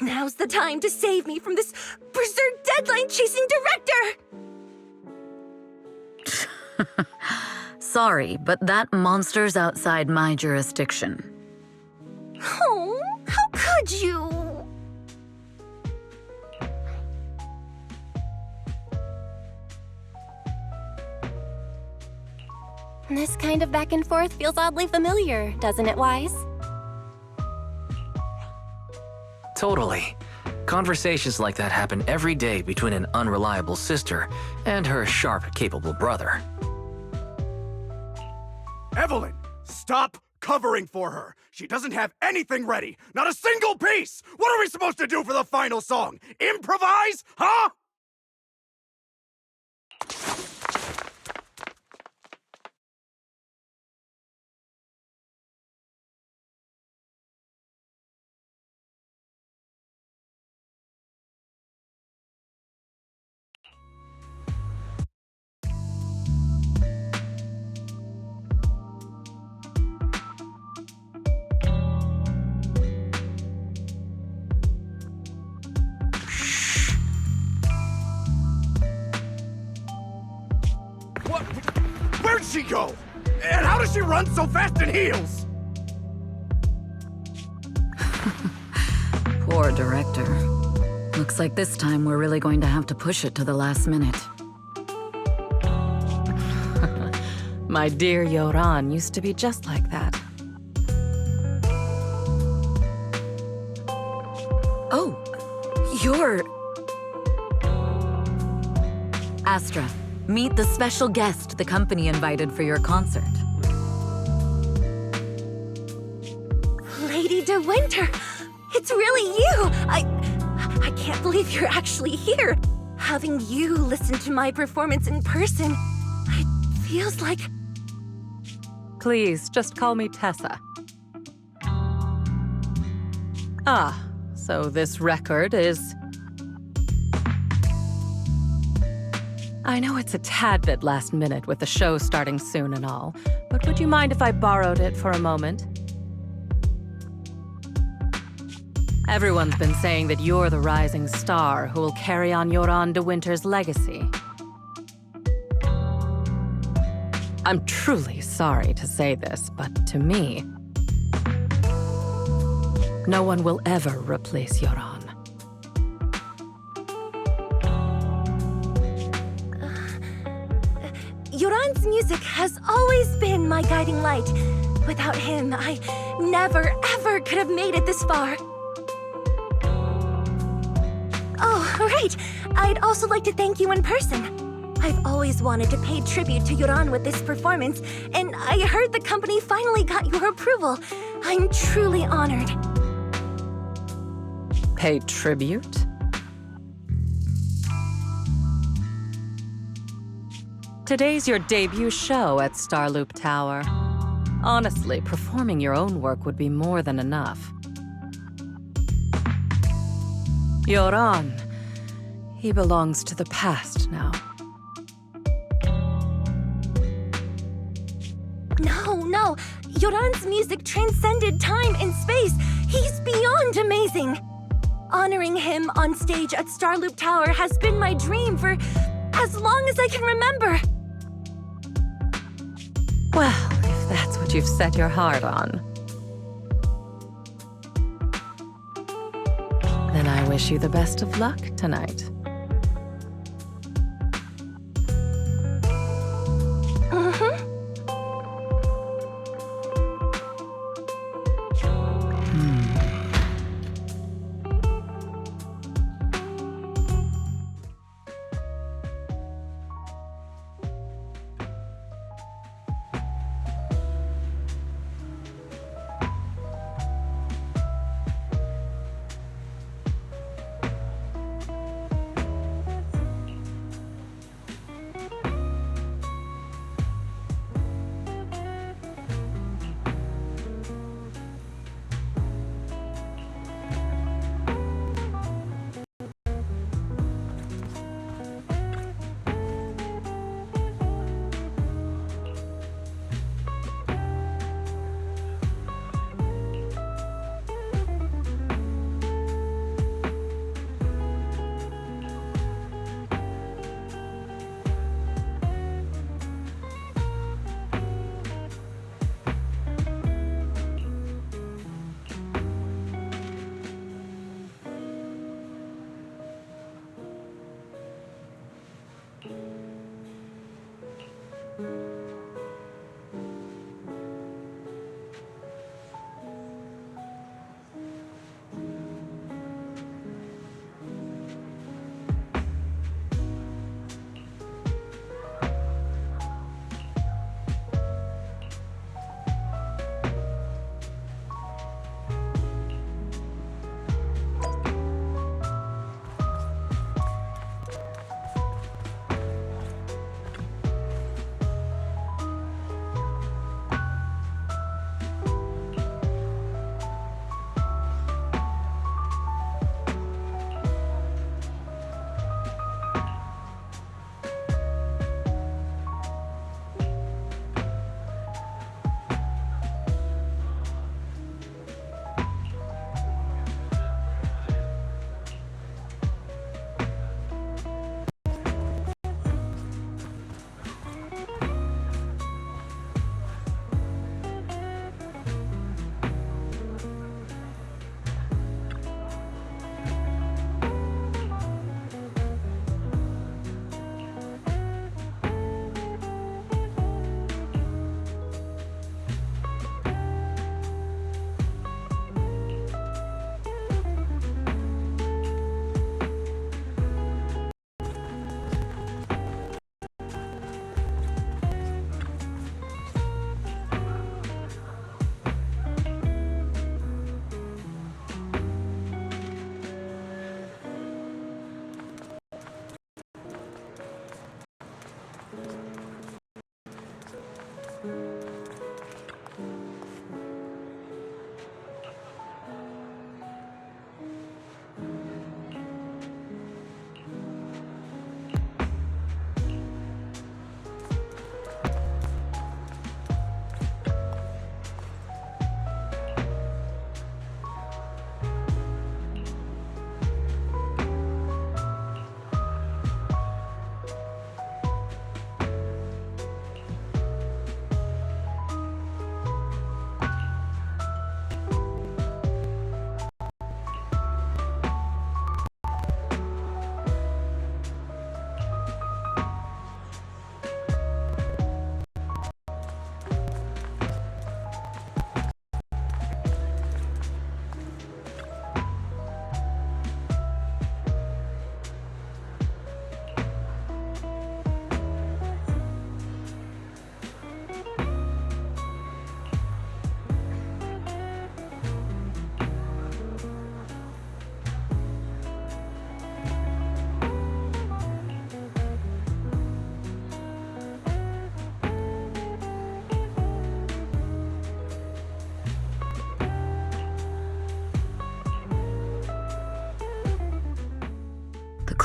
Now's the time to save me from this berserk deadline-chasing director! Sorry, but that monster's outside my jurisdiction. Oh, how could you? This kind of back and forth feels oddly familiar, doesn't it, Wise? Totally. Conversations like that happen every day between an unreliable sister and her sharp, capable brother. Evelyn, stop covering for her. She doesn't have anything ready. Not a single piece. What are we supposed to do for the final song? Improvise? Huh? What? Where'd she go? And how does she run so fast in heels? Poor director. Looks like this time we're really going to have to push it to the last minute. My dear Yoran used to be just like that. Oh, you're... Astra, meet the special guest the company invited for your concert. Lady De Winter! It's really you! I can't believe you're actually here! Having you listen to my performance in person, it feels like... Please, just call me Tessa. Ah, so this record is... I know it's a tad bit last minute with the show starting soon and all, but would you mind if I borrowed it for a moment? Everyone's been saying that you're the rising star who will carry on Yoran De Winter's legacy. I'm truly sorry to say this, but to me, no one will ever replace Yoran. Yoran's music has always been my guiding light. Without him, I never, ever could have made it this far. Oh, right. I'd also like to thank you in person. I've always wanted to pay tribute to Yoran with this performance, and I heard the company finally got your approval. I'm truly honored. Pay tribute? Today's your debut show at Starloop Tower. Honestly, performing your own work would be more than enough. Yoran, he belongs to the past now. No. Yoran's music transcended time and space. He's beyond amazing. Honoring him on stage at Starloop Tower has been my dream for as long as I can remember. Well, if that's what you've set your heart on, then I wish you the best of luck tonight.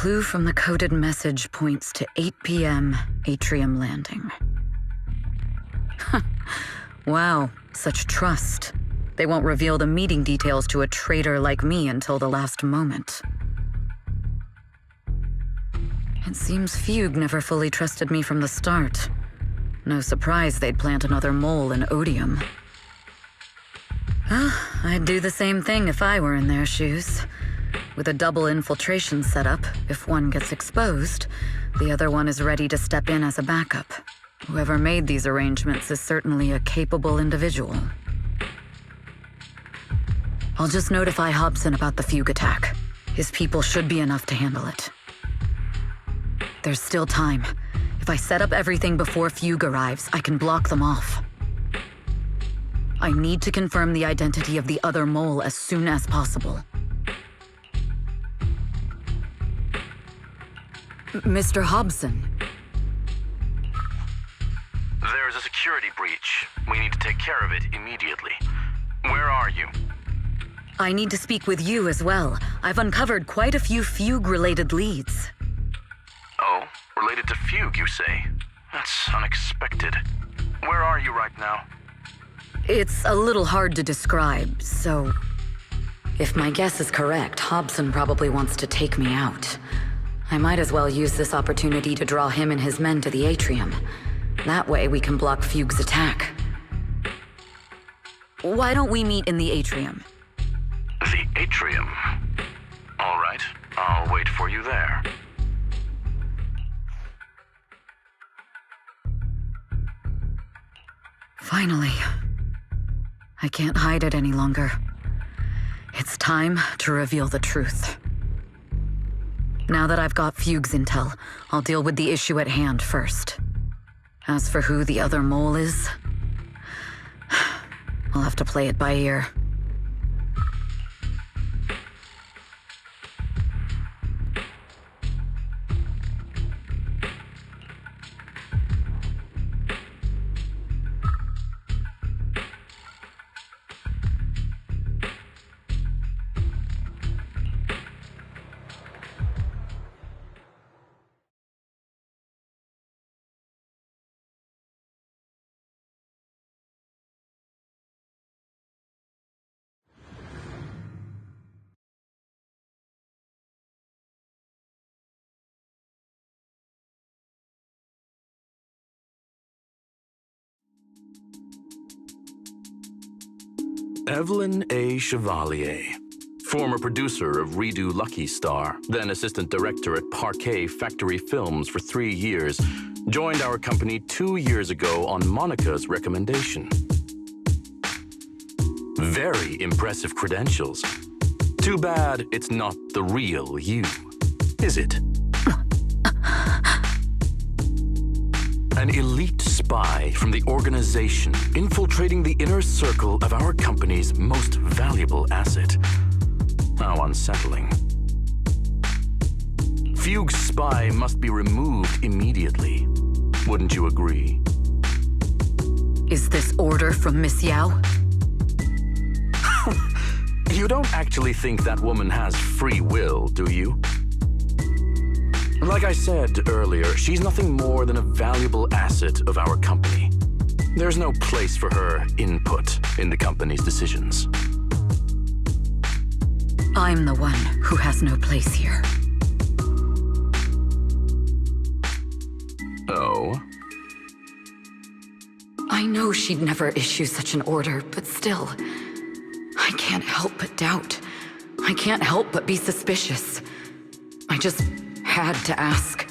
clue from the coded message points to 8 p.m. Atrium Landing. Wow, such trust. They won't reveal the meeting details to a traitor like me until the last moment. It seems Fugue never fully trusted me from the start. No surprise they'd plant another mole in Odium. I'd do the same thing if I were in their shoes. With a double infiltration setup, if one gets exposed, the other one is ready to step in as a backup. Whoever made these arrangements is certainly a capable individual. I'll just notify Hobson about the Fugue attack. His people should be enough to handle it. There's still time. If I set up everything before Fugue arrives, I can block them off. I need to confirm the identity of the other mole as soon as possible. Mr. Hobson. There is a security breach. We need to take care of it immediately. Where are you? I need to speak with you as well. I've uncovered quite a few Fugue-related leads. Oh, related to Fugue, you say? That's unexpected. Where are you right now? It's a little hard to describe, so... If my guess is correct, Hobson probably wants to take me out. I might as well use this opportunity to draw him and his men to the atrium. That way we can block Fugue's attack. Why don't we meet in the atrium? The atrium? All right, I'll wait for you there. Finally. I can't hide it any longer. It's time to reveal the truth. Now that I've got Fugue's intel, I'll deal with the issue at hand first. As for who the other mole is, I'll have to play it by ear. Evelyn A. Chevalier, former producer of Redo Lucky Star, then assistant director at Parquet Factory Films for 3 years, joined our company 2 years ago on Monica's recommendation. Very impressive credentials. Too bad it's not the real you, is it? An elite spy from the organization infiltrating the inner circle of our company's most valuable asset. How unsettling. Fugue's spy must be removed immediately. Wouldn't you agree? Is this order from Miss Yao? You don't actually think that woman has free will, do you? Like I said earlier, she's nothing more than a valuable asset of our company. There's no place for her input in the company's decisions. I'm the one who has no place here. Oh? I know she'd never issue such an order, but still, I can't help but doubt. I can't help but be suspicious. I just had to ask.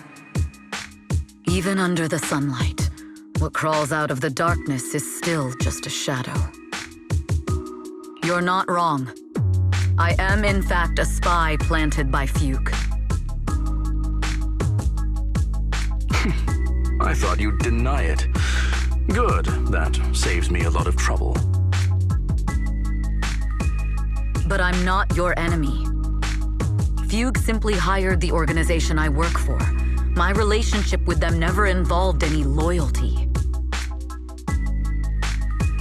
Even under the sunlight, what crawls out of the darkness is still just a shadow. You're not wrong. I am, in fact, a spy planted by Fugue. I thought you'd deny it. Good, that saves me a lot of trouble. But I'm not your enemy. Fugue simply hired the organization I work for. My relationship with them never involved any loyalty.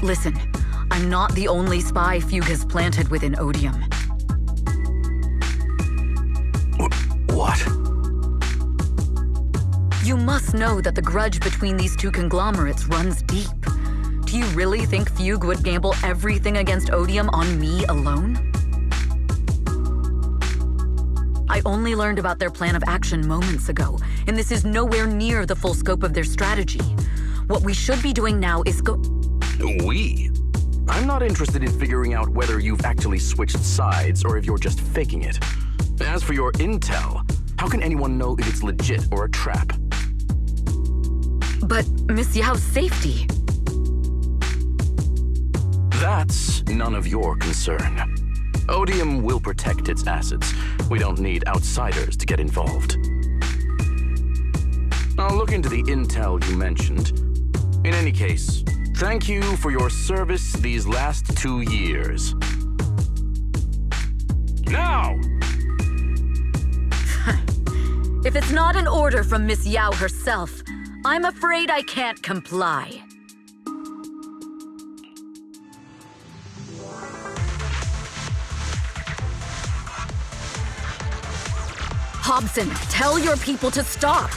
Listen, I'm not the only spy Fugue has planted within Odium. What? You must know that the grudge between these two conglomerates runs deep. Do you really think Fugue would gamble everything against Odium on me alone? I only learned about their plan of action moments ago, and this is nowhere near the full scope of their strategy. What we should be doing now is We? I'm not interested in figuring out whether you've actually switched sides or if you're just faking it. As for your intel, how can anyone know if it's legit or a trap? But Miss Yao's safety... That's none of your concern. Odium will protect its assets. We don't need outsiders to get involved. I'll look into the intel you mentioned. In any case, thank you for your service these last 2 years. Now! If it's not an order from Miss Yao herself, I'm afraid I can't comply. Hobson, tell your people to stop.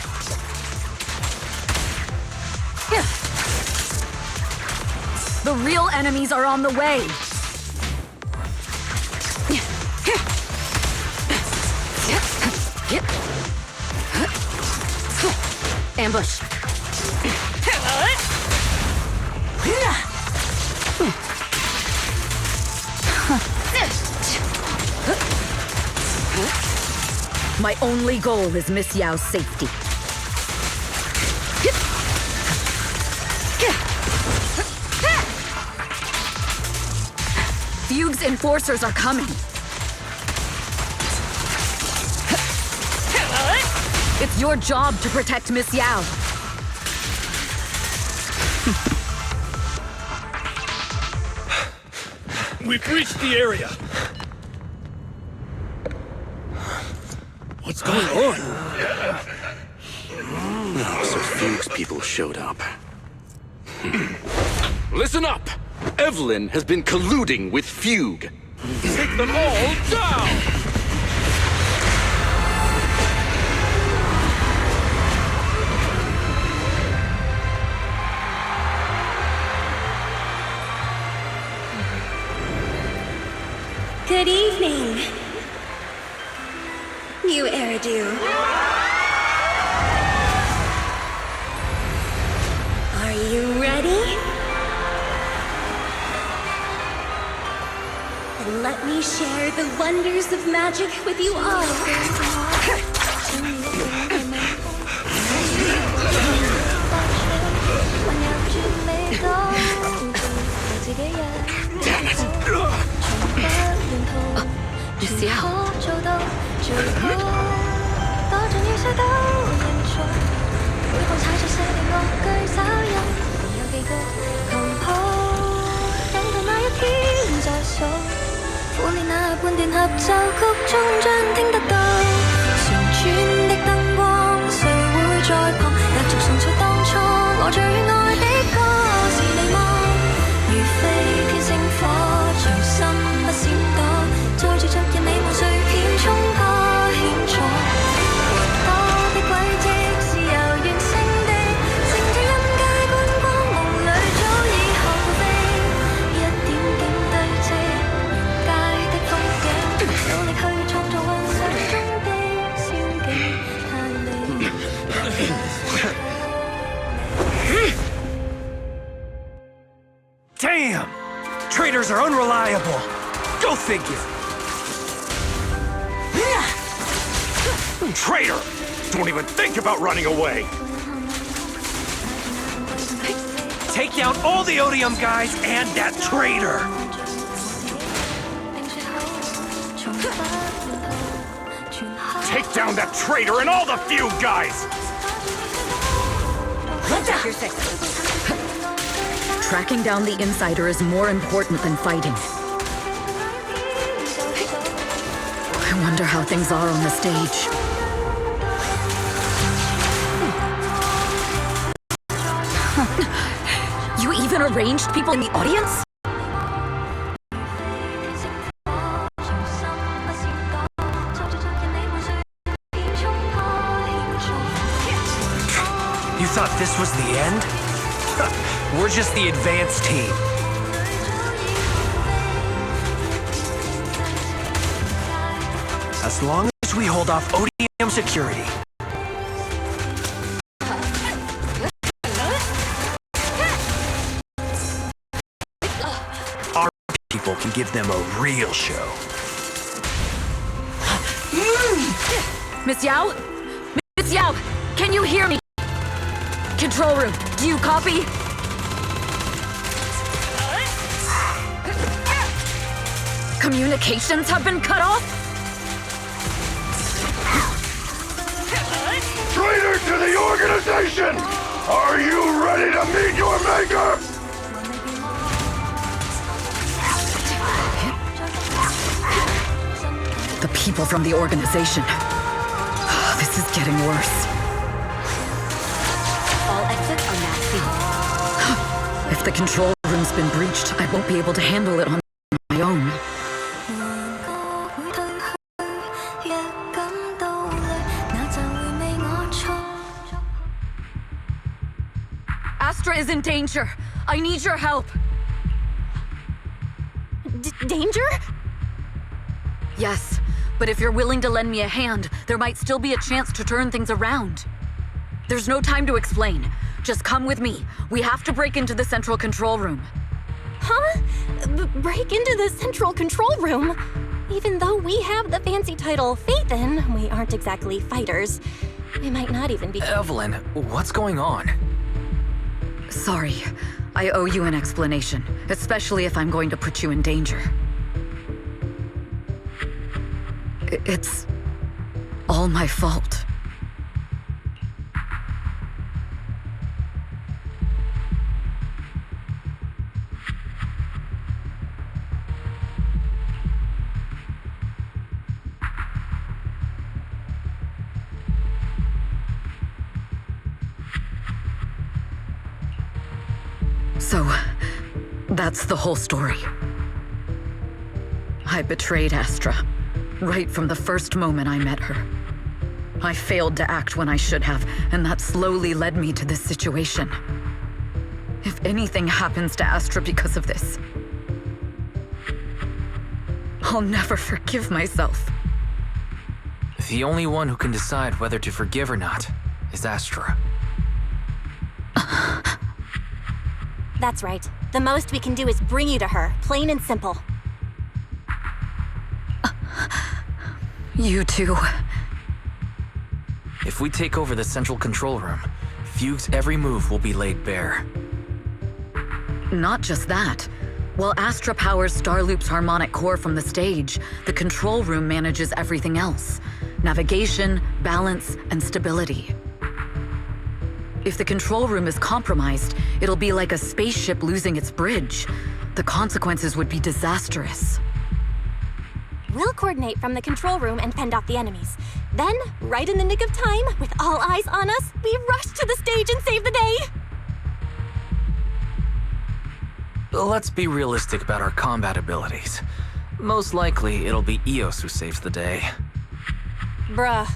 The real enemies are on the way. Ambush. My only goal is Miss Yao's safety. Fugue's enforcers are coming. It's your job to protect Miss Yao. We've reached the area. What's going on? Oh, so Fugue's people showed up. Listen up! Evelyn has been colluding with Fugue. Take them all down! Good evening, new Eridu. Are you ready? Then let me share the wonders of magic with you all. Damn it! Miss Yao. Damn! Traitors are unreliable. Go figure. Traitor! Don't even think about running away! Take down all the Odium guys and that traitor! Take down that traitor and all the Fugue guys! Tracking down the insider is more important than fighting. I wonder how things are on the stage. You even arranged people in the audience? thought this was the end? We're just the advanced team. As long as we hold off ODM security. Our people can give them a real show. Miss Yao? Miss Yao, can you hear me? Control room, do you copy? Communications have been cut off? Traitor to the organization! Are you ready to meet your maker? The people from the organization. This is getting worse. All exits are now sealed. If the control room's been breached, I won't be able to handle it on my own. Astra is in danger. I need your help. Danger? Yes, but if you're willing to lend me a hand, there might still be a chance to turn things around. There's no time to explain. Just come with me. We have to break into the central control room. Huh? Break into the central control room? Even though we have the fancy title Phaethon, we aren't exactly fighters. We might not even be— Evelyn, what's going on? Sorry. I owe you an explanation, especially if I'm going to put you in danger. It's all my fault. So, that's the whole story. I betrayed Astra, right from the first moment I met her. I failed to act when I should have, and that slowly led me to this situation. If anything happens to Astra because of this, I'll never forgive myself. The only one who can decide whether to forgive or not is Astra. That's right. The most we can do is bring you to her, plain and simple. You too. If we take over the central control room, Fugue's every move will be laid bare. Not just that. While Astra powers Starloop's harmonic core from the stage, the control room manages everything else. Navigation, balance, and stability. If the control room is compromised, it'll be like a spaceship losing its bridge. The consequences would be disastrous. We'll coordinate from the control room and fend off the enemies. Then, right in the nick of time, with all eyes on us, we rush to the stage and save the day! Let's be realistic about our combat abilities. Most likely, it'll be Eos who saves the day. Bruh.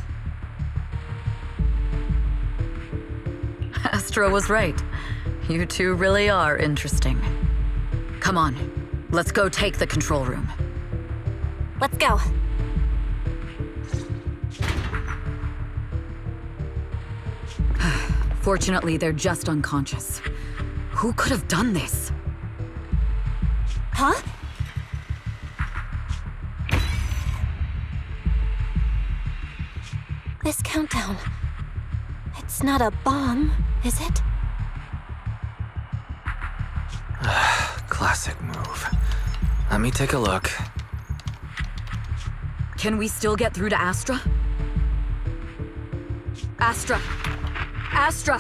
Astra was right. You two really are interesting. Come on, let's go take the control room. Let's go. Fortunately, they're just unconscious. Who could have done this? Huh? This countdown. It's not a bomb, is it? Classic move. Let me take a look. Can we still get through to Astra? Astra! Astra!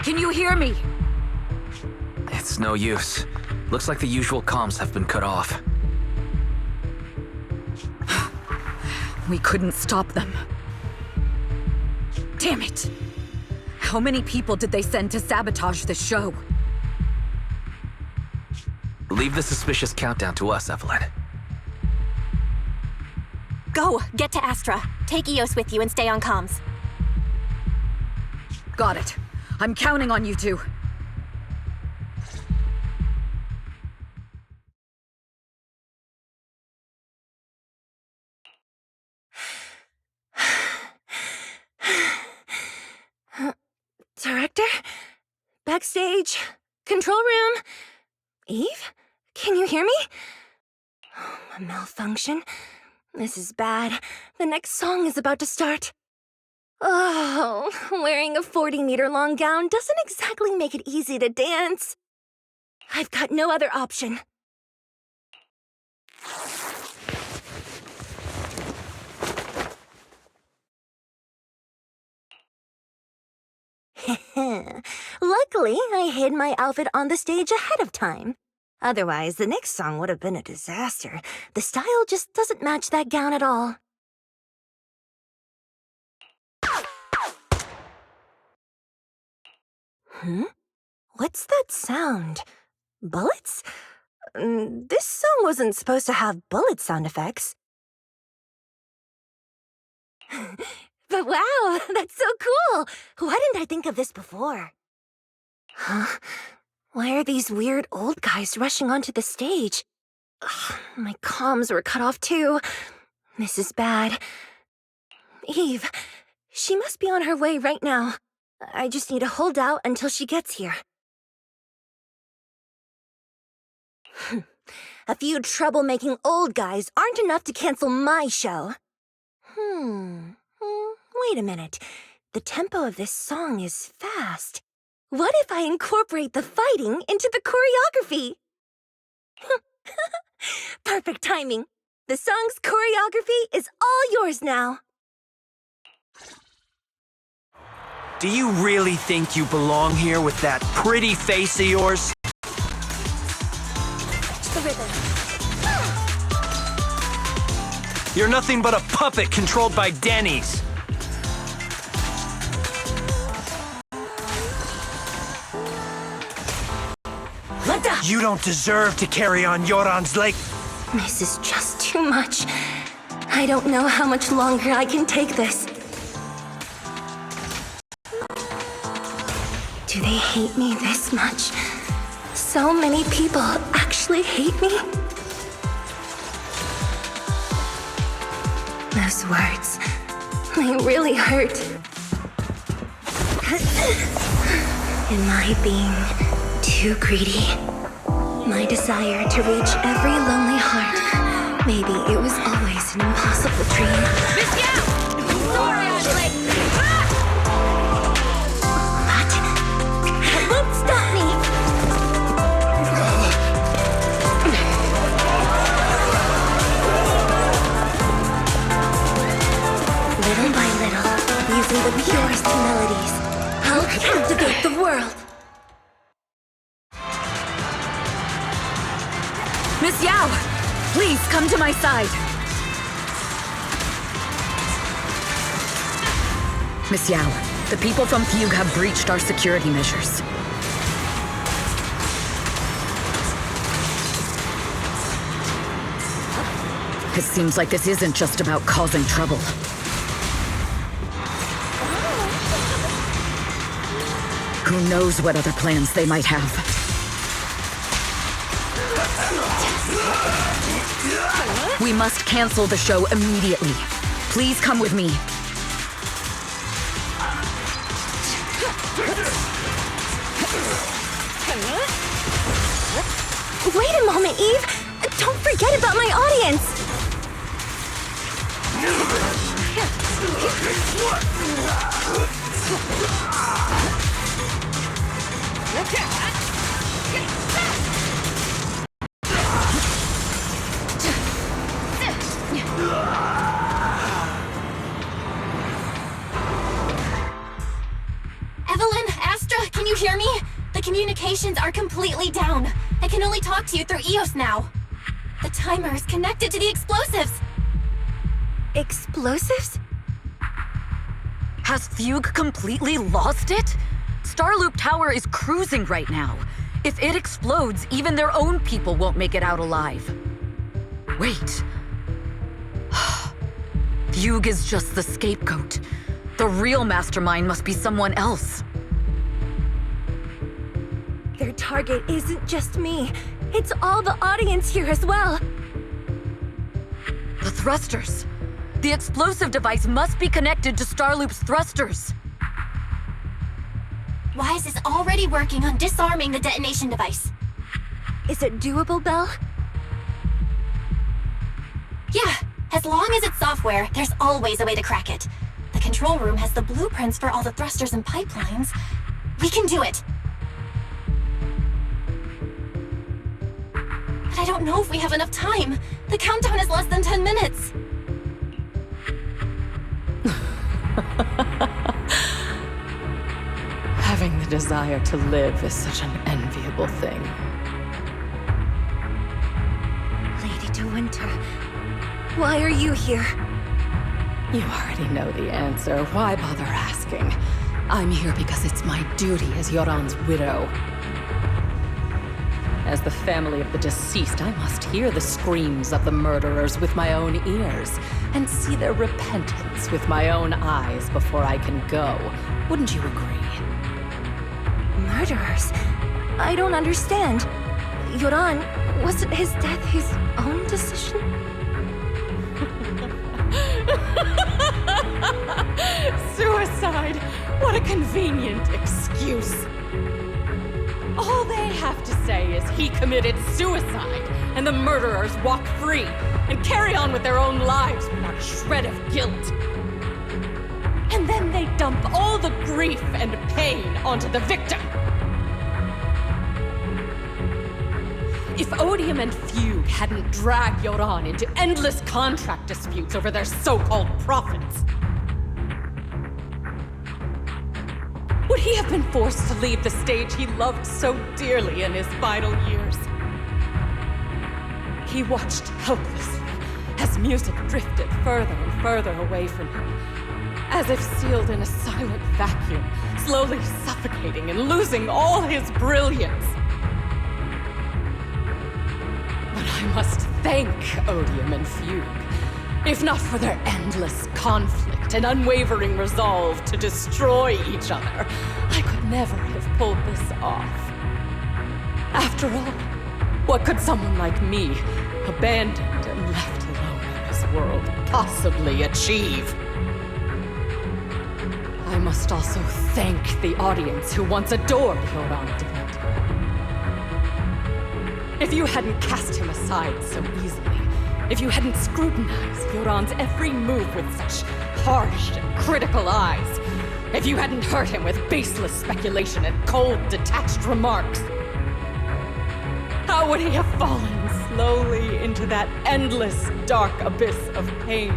Can you hear me? It's no use. Looks like the usual comms have been cut off. We couldn't stop them. Damn it! How many people did they send to sabotage the show? Leave the suspicious countdown to us, Evelyn. Go! Get to Astra. Take Eos with you and stay on comms. Got it. I'm counting on you two. Director? Backstage? Control room? Eve? Can you hear me? A malfunction? This is bad. The next song is about to start. Oh, wearing a 40-meter-long gown doesn't exactly make it easy to dance. I've got no other option. Luckily, I hid my outfit on the stage ahead of time. Otherwise, the next song would have been a disaster. The style just doesn't match that gown at all. What's that sound? Bullets? This song wasn't supposed to have bullet sound effects. But wow, that's so cool! Why didn't I think of this before? Huh? Why are these weird old guys rushing onto the stage? Ugh, my comms were cut off too. This is bad. Eve, she must be on her way right now. I just need to hold out until she gets here. A few troublemaking old guys aren't enough to cancel my show. Wait a minute. The tempo of this song is fast. What if I incorporate the fighting into the choreography? Perfect timing. The song's choreography is all yours now. Do you really think you belong here with that pretty face of yours? The rhythm. You're nothing but a puppet controlled by Denny's. You don't deserve to carry on Yoran's leg. This is just too much. I don't know how much longer I can take this. Do they hate me this much? So many people actually hate me? Those words, they really hurt. Am I being too greedy? My desire to reach every lonely heart. Maybe it was always an impossible dream. But that won't stop me. Little by little, using the purest melodies, I'll captivate the world. Miss Yao, please come to my side. Miss Yao, the people from Fugue have breached our security measures. It seems like this isn't just about causing trouble. Who knows what other plans they might have. We must cancel the show immediately. Please come with me. Wait a moment, Eve! Don't forget about my audience! Evelyn, Astra, can you hear me? The communications are completely down. I can only talk to you through EOS now. The timer is connected to the explosives. Explosives? Has Fugue completely lost it? Starloop Tower is cruising right now. If it explodes, even their own people won't make it out alive. Wait. Fugue is just the scapegoat. The real mastermind must be someone else. target isn't just me. It's all the audience here as well. The thrusters. The explosive device must be connected to Starloop's thrusters. Wise is already working on disarming the detonation device. Is it doable, Belle? Yeah, as long as it's software, there's always a way to crack it. The control room has the blueprints for all the thrusters and pipelines. We can do it. But I don't know if we have enough time. The countdown is less than 10 minutes. Having the desire to live is such an enviable thing. Lady De Winter, why are you here? You already know the answer. Why bother asking? I'm here because it's my duty as Yoran's widow. As the family of the deceased, I must hear the screams of the murderers with my own ears, and see their repentance with my own eyes before I can go. Wouldn't you agree? Murderers? I don't understand. Yoran, wasn't his death his own decision? Suicide! What a convenient excuse. All they have to say is he committed suicide, and the murderers walk free and carry on with their own lives without a shred of guilt. And then they dump all the grief and pain onto the victim. If Odium and Fugue hadn't dragged Yoran into endless contract disputes over their so-called profits, would he have been forced to leave the stage he loved so dearly in his final years? He watched helplessly as music drifted further and further away from him, as if sealed in a silent vacuum, slowly suffocating and losing all his brilliance. But I must thank Odium and Fugue. If not for their endless conflict and unwavering resolve to destroy each other, I could never have pulled this off. After all, what could someone like me, abandoned and left alone in this world, possibly achieve? I must also thank the audience who once adored Yoran De Winter. If you hadn't cast him aside so easily, if you hadn't scrutinized Yoran's every move with such harsh and critical eyes, if you hadn't hurt him with baseless speculation and cold, detached remarks, how would he have fallen slowly into that endless, dark abyss of pain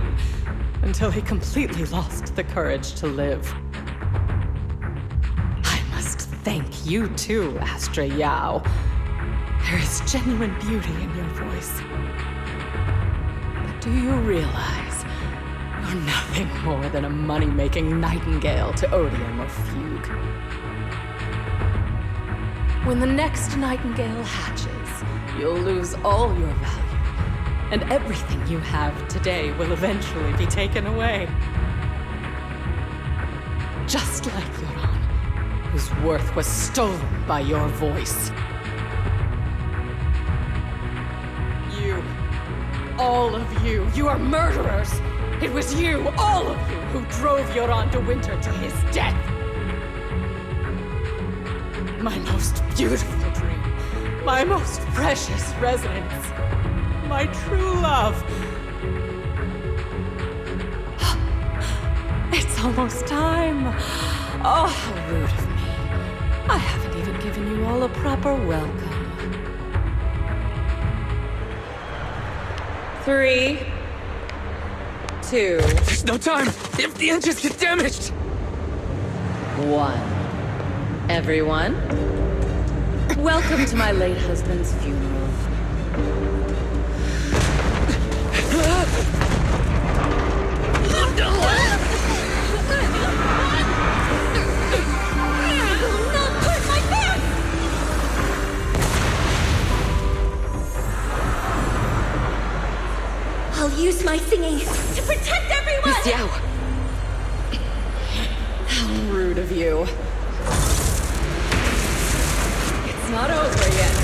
until he completely lost the courage to live? I must thank you too, Astra Yao. There is genuine beauty in your voice. Do you realize you're nothing more than a money-making nightingale to Odium or Fugue? When the next nightingale hatches, you'll lose all your value, and everything you have today will eventually be taken away. Just like Yoran, whose worth was stolen by your voice. All of you, you are murderers! It was you, all of you, who drove Yoran De Winter to his death! My most beautiful dream, my most precious residence, my true love. It's almost time. Oh, how rude of me. I haven't even given you all a proper welcome. 3, 2, There's no time! If the engines get damaged! 1. Everyone, welcome to my late husband's funeral. I'll use my singing to protect everyone! Miss Yao! How rude of you. It's It's not over yet.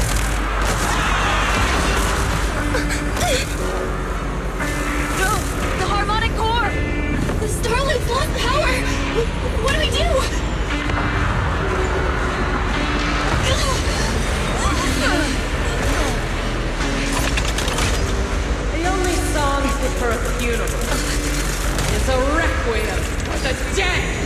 No! The harmonic core! The Starlight's lost power! What do we do? The only song fit for a funeral is a requiem for the dead!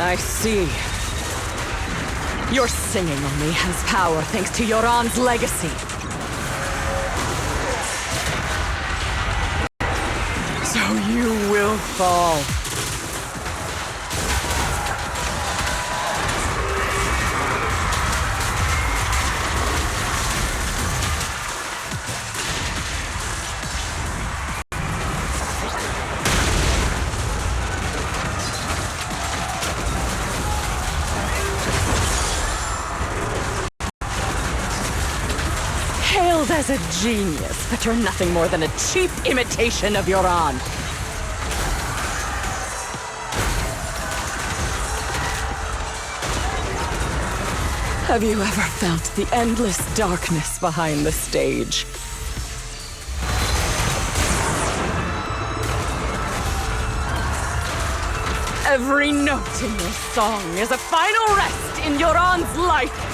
I see. Your singing only has power thanks to Yoran's legacy. So you will fall. Hailed as a genius, but you're nothing more than a cheap imitation of Yoran. Have you ever felt the endless darkness behind the stage? Every note in your song is a final rest in Yoran's life.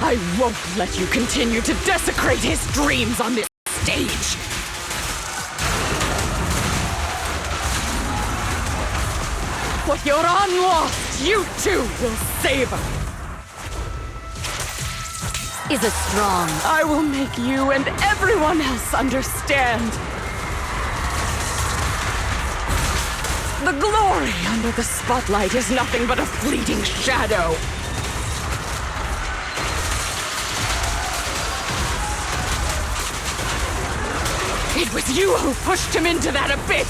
I won't let you continue to desecrate his dreams on this stage! What Yoran lost, you too will savor! Is it strong? I will make you and everyone else understand. The glory under the spotlight is nothing but a fleeting shadow. It was you who pushed him into that abyss!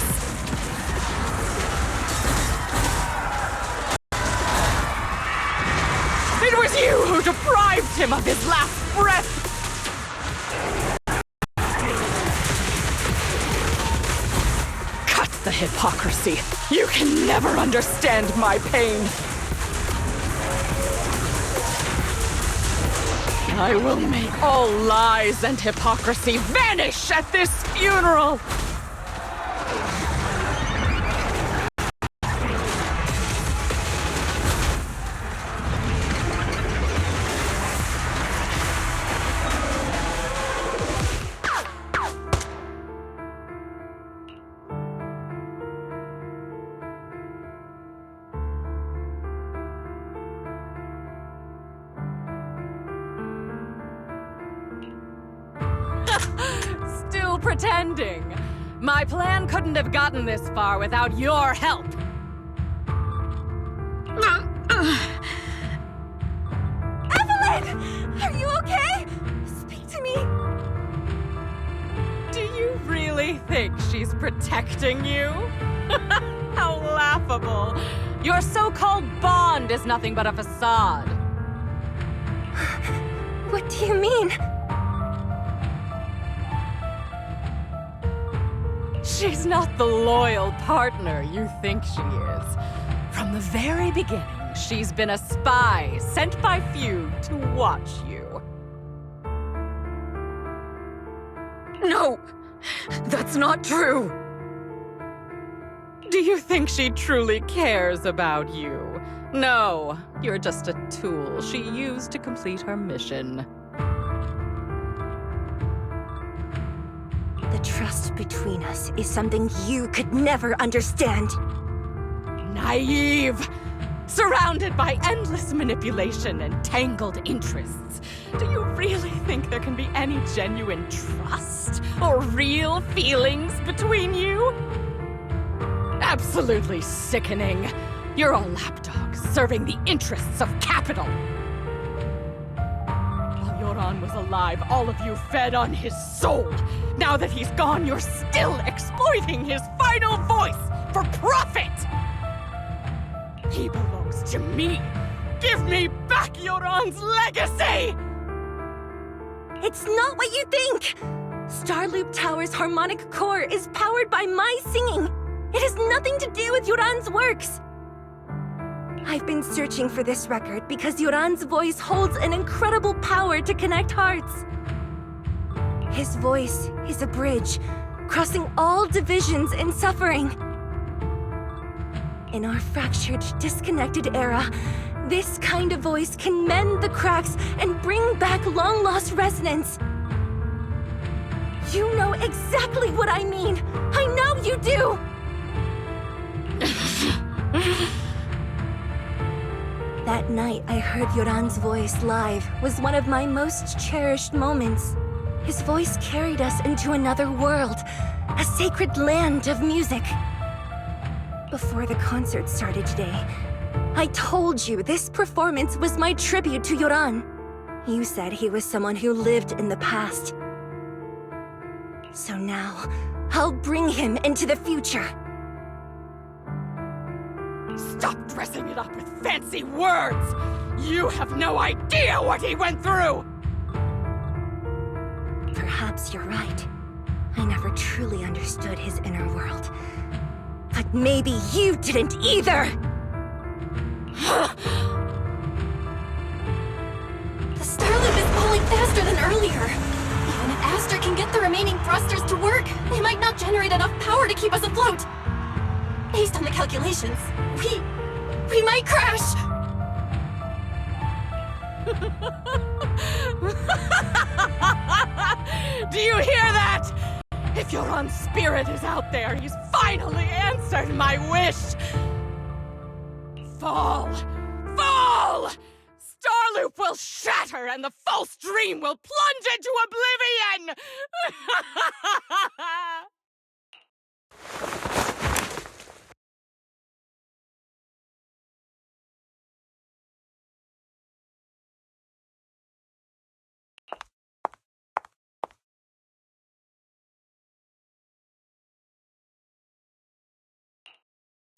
It was you who deprived him of his last breath! Cut the hypocrisy! You can never understand my pain! I will make all lies and hypocrisy vanish at this funeral! Still pretending. My plan couldn't have gotten this far without your help. Evelyn! Are you okay? Speak to me! Do you really think she's protecting you? How laughable. Your so-called bond is nothing but a facade. What do you mean? She's not the loyal partner you think she is. From the very beginning, she's been a spy sent by few to watch you. No! That's not true! Do you think she truly cares about you? No, you're just a tool she used to complete her mission. The trust between us is something you could never understand. Naive! surrounded by endless manipulation and tangled interests. Do you really think there can be any genuine trust or real feelings between you? Absolutely sickening. You're all lapdogs serving the interests of capital. While Yoran was alive, all of you fed on his soul. Now that he's gone, you're still exploiting his final voice for profit! He belongs to me! Give me back Yoran's legacy! It's not what you think! Starloop Tower's harmonic core is powered by my singing! It has nothing to do with Yoran's works! I've been searching for this record because Yoran's voice holds an incredible power to connect hearts. His voice is a bridge, crossing all divisions and suffering. In our fractured, disconnected era, this kind of voice can mend the cracks and bring back long-lost resonance. You know exactly what I mean! I know you do! That night I heard Yoran's voice live was one of my most cherished moments. His voice carried us into another world, a sacred land of music. Before the concert started today, I told you this performance was my tribute to Yoran. You said he was someone who lived in the past. So now, I'll bring him into the future. Stop dressing it up with fancy words! You have no idea what he went through! Perhaps you're right. I never truly understood his inner world. But maybe you didn't either! The Starloop is pulling faster than earlier. Even if Astra can get the remaining thrusters to work, they might not generate enough power to keep us afloat. Based on the calculations, we might crash! Do you hear that? If Yoran's spirit is out there, he's finally answered my wish! Fall! Fall! Starloop will shatter and the false dream will plunge into oblivion!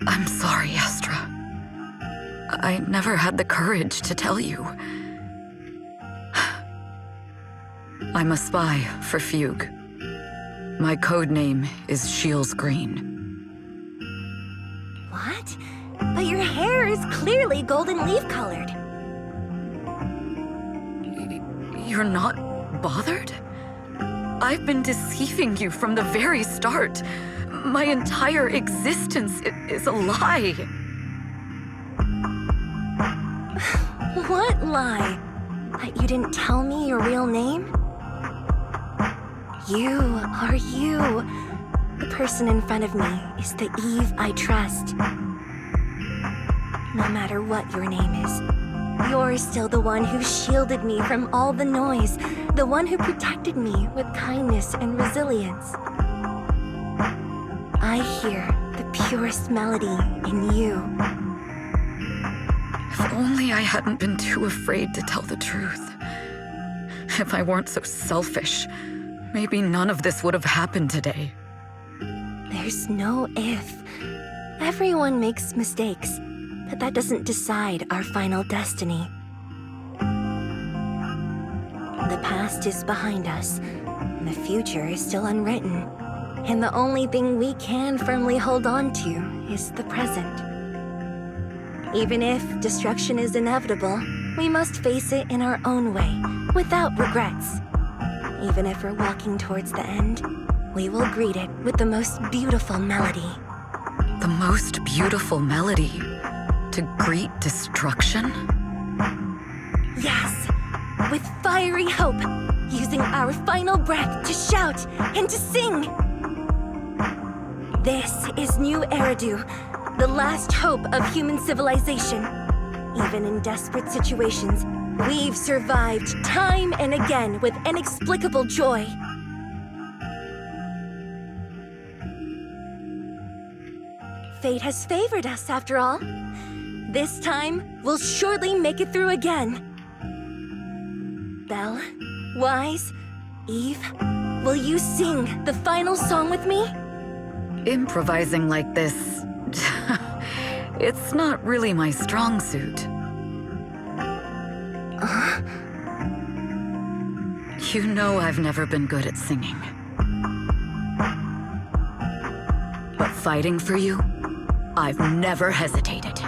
I'm sorry, Astra. I never had the courage to tell you. I'm a spy for Fugue. My code name is Shields Green. What? But your hair is clearly golden leaf-colored. You're not bothered? I've been deceiving you from the very start. My entire existence is a lie. What lie? That you didn't tell me your real name? You are you. The person in front of me is the Eve I trust. No matter what your name is, you're still the one who shielded me from all the noise, the one who protected me with kindness and resilience. I hear the purest melody in you. If only I hadn't been too afraid to tell the truth. If I weren't so selfish, maybe none of this would have happened today. There's no if. Everyone makes mistakes, but that doesn't decide our final destiny. The past is behind us, and the future is still unwritten. And the only thing we can firmly hold on to is the present. Even if destruction is inevitable, we must face it in our own way, without regrets. Even if we're walking towards the end, we will greet it with the most beautiful melody. The most beautiful melody? To greet destruction? Yes, with fiery hope, using our final breath to shout and to sing. This is New Eridu, the last hope of human civilization. Even in desperate situations, we've survived time and again with inexplicable joy. Fate has favored us, after all. This time, we'll surely make it through again. Belle, Wise, Eve, will you sing the final song with me? Improvising like this, it's not really my strong suit. You know I've never been good at singing. But fighting for you, I've never hesitated.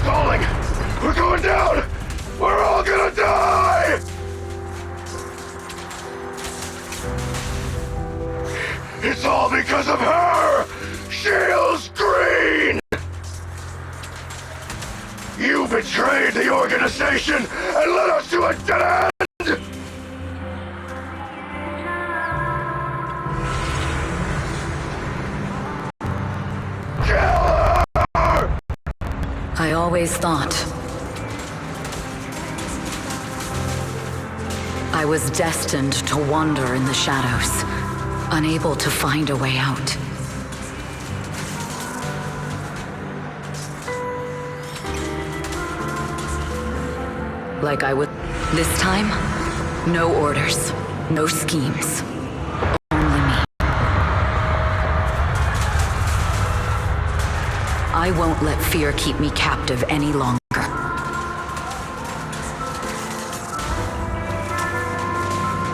Falling! We're going down! We're all gonna die! It's all because of her! Shields Green! You betrayed the organization and led us to a dead end! Kill her! I always thought I was destined to wander in the shadows, unable to find a way out. Like I would. This time, no orders, no schemes. Only me. I won't let fear keep me captive any longer.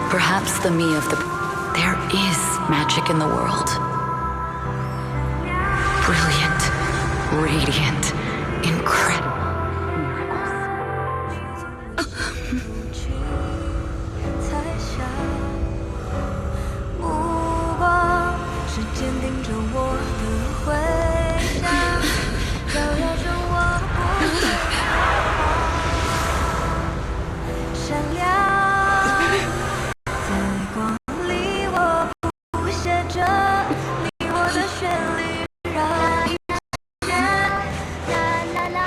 Perhaps the me of the... There is magic in the world. Brilliant, radiant, incredible. 坚定着我的回响，照耀着我不会闪亮。在光里，我谱写着你我的旋律，让爱遇见啦啦啦。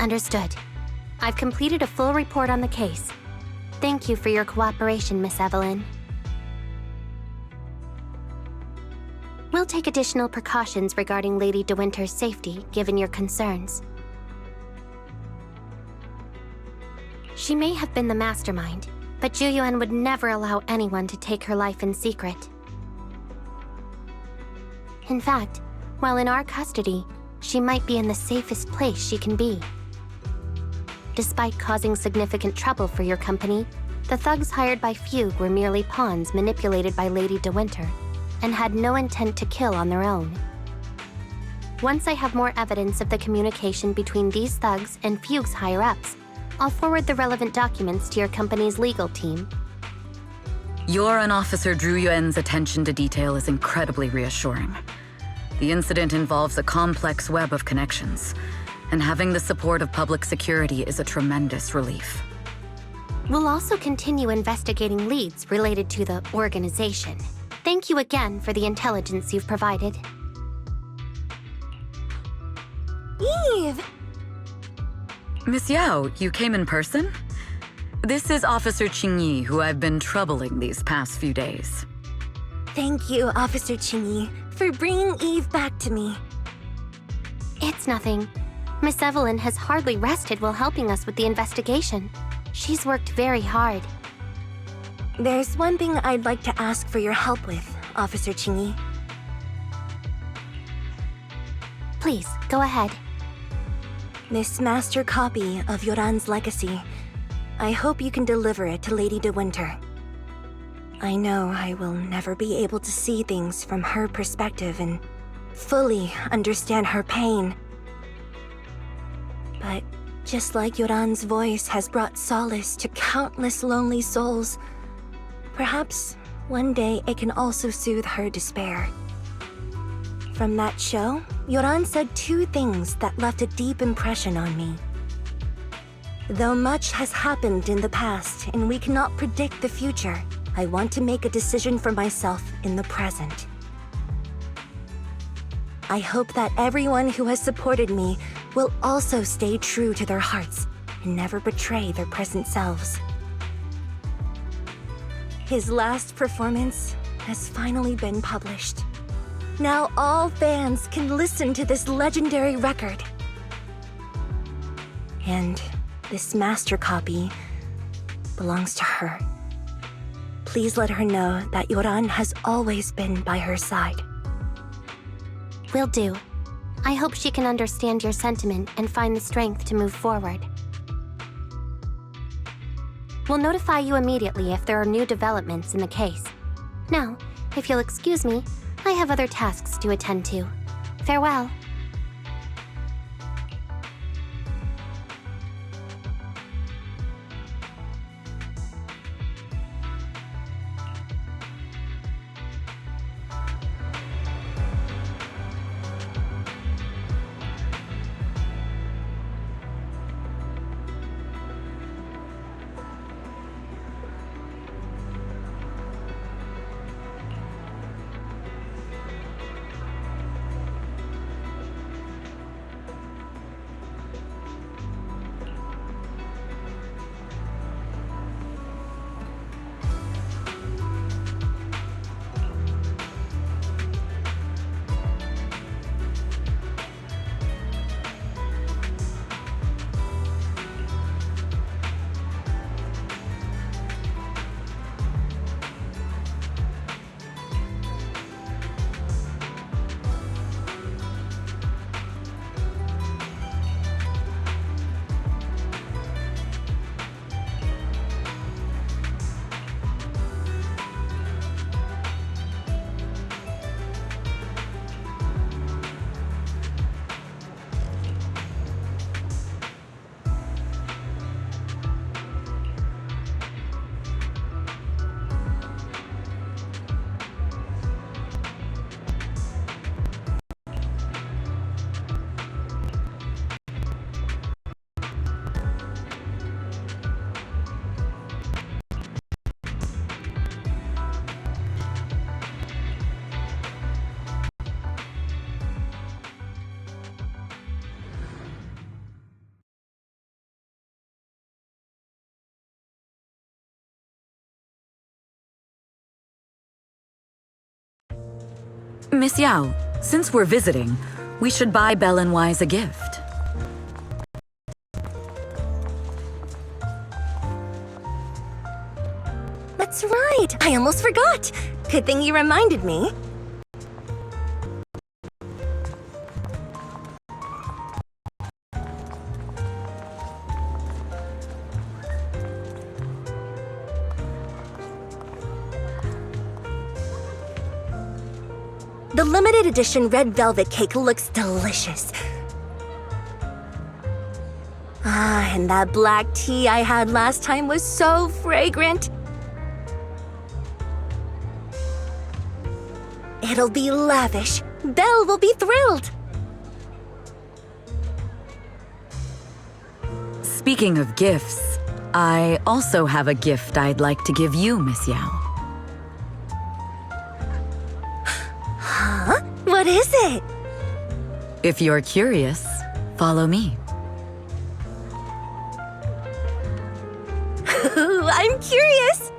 Understood. I've completed a full report on the case. Thank you for your cooperation, Miss Evelyn. We'll take additional precautions regarding Lady De Winter's safety, given your concerns. She may have been the mastermind, but Juyuan would never allow anyone to take her life in secret. In fact, while in our custody, she might be in the safest place she can be. Despite causing significant trouble for your company, the thugs hired by Fugue were merely pawns manipulated by Lady De Winter, and had no intent to kill on their own. Once I have more evidence of the communication between these thugs and Fugue's higher-ups, I'll forward the relevant documents to your company's legal team. Your and Officer Zhu Yuan's attention to detail is incredibly reassuring. The incident involves a complex web of connections, and having the support of public security is a tremendous relief. We'll also continue investigating leads related to the organization. Thank you again for the intelligence you've provided. Eve! Miss Yao, you came in person? This is Officer Qingyi, who I've been troubling these past few days. Thank you, Officer Qingyi, for bringing Eve back to me. It's nothing. Miss Evelyn has hardly rested while helping us with the investigation. She's worked very hard. There's one thing I'd like to ask for your help with, Officer Qingyi. Please, go ahead. This master copy of Yoran's legacy, I hope you can deliver it to Lady De Winter. I know I will never be able to see things from her perspective and fully understand her pain. But just like Yoran's voice has brought solace to countless lonely souls, perhaps one day it can also soothe her despair. From that show, Yoran said two things that left a deep impression on me. Though much has happened in the past and we cannot predict the future, I want to make a decision for myself in the present. I hope that everyone who has supported me will also stay true to their hearts and never betray their present selves. His last performance has finally been published. Now all fans can listen to this legendary record. And this master copy belongs to her. Please let her know that Yoran has always been by her side. Will do. I hope she can understand your sentiment and find the strength to move forward. We'll notify you immediately if there are new developments in the case. Now, if you'll excuse me, I have other tasks to attend to. Farewell. Miss Yao, since we're visiting, we should buy Belle and Wise a gift. That's right! I almost forgot! Good thing you reminded me. The limited edition red velvet cake looks delicious. Ah, and that black tea I had last time was so fragrant. It'll be lavish. Belle will be thrilled. Speaking of gifts, I also have a gift I'd like to give you, Miss Yao. Huh? What is it? If you're curious, follow me. I'm curious.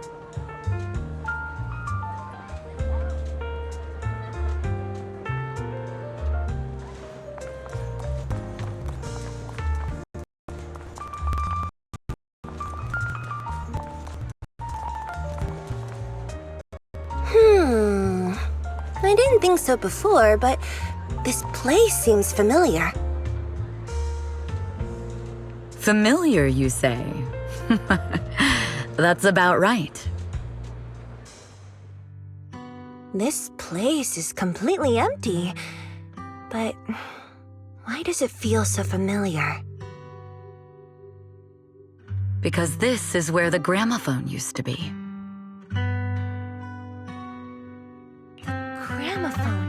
I didn't think so before, but this place seems familiar. Familiar, you say? That's about right. This place is completely empty. But why does it feel so familiar? Because this is where the gramophone used to be. Gramophone.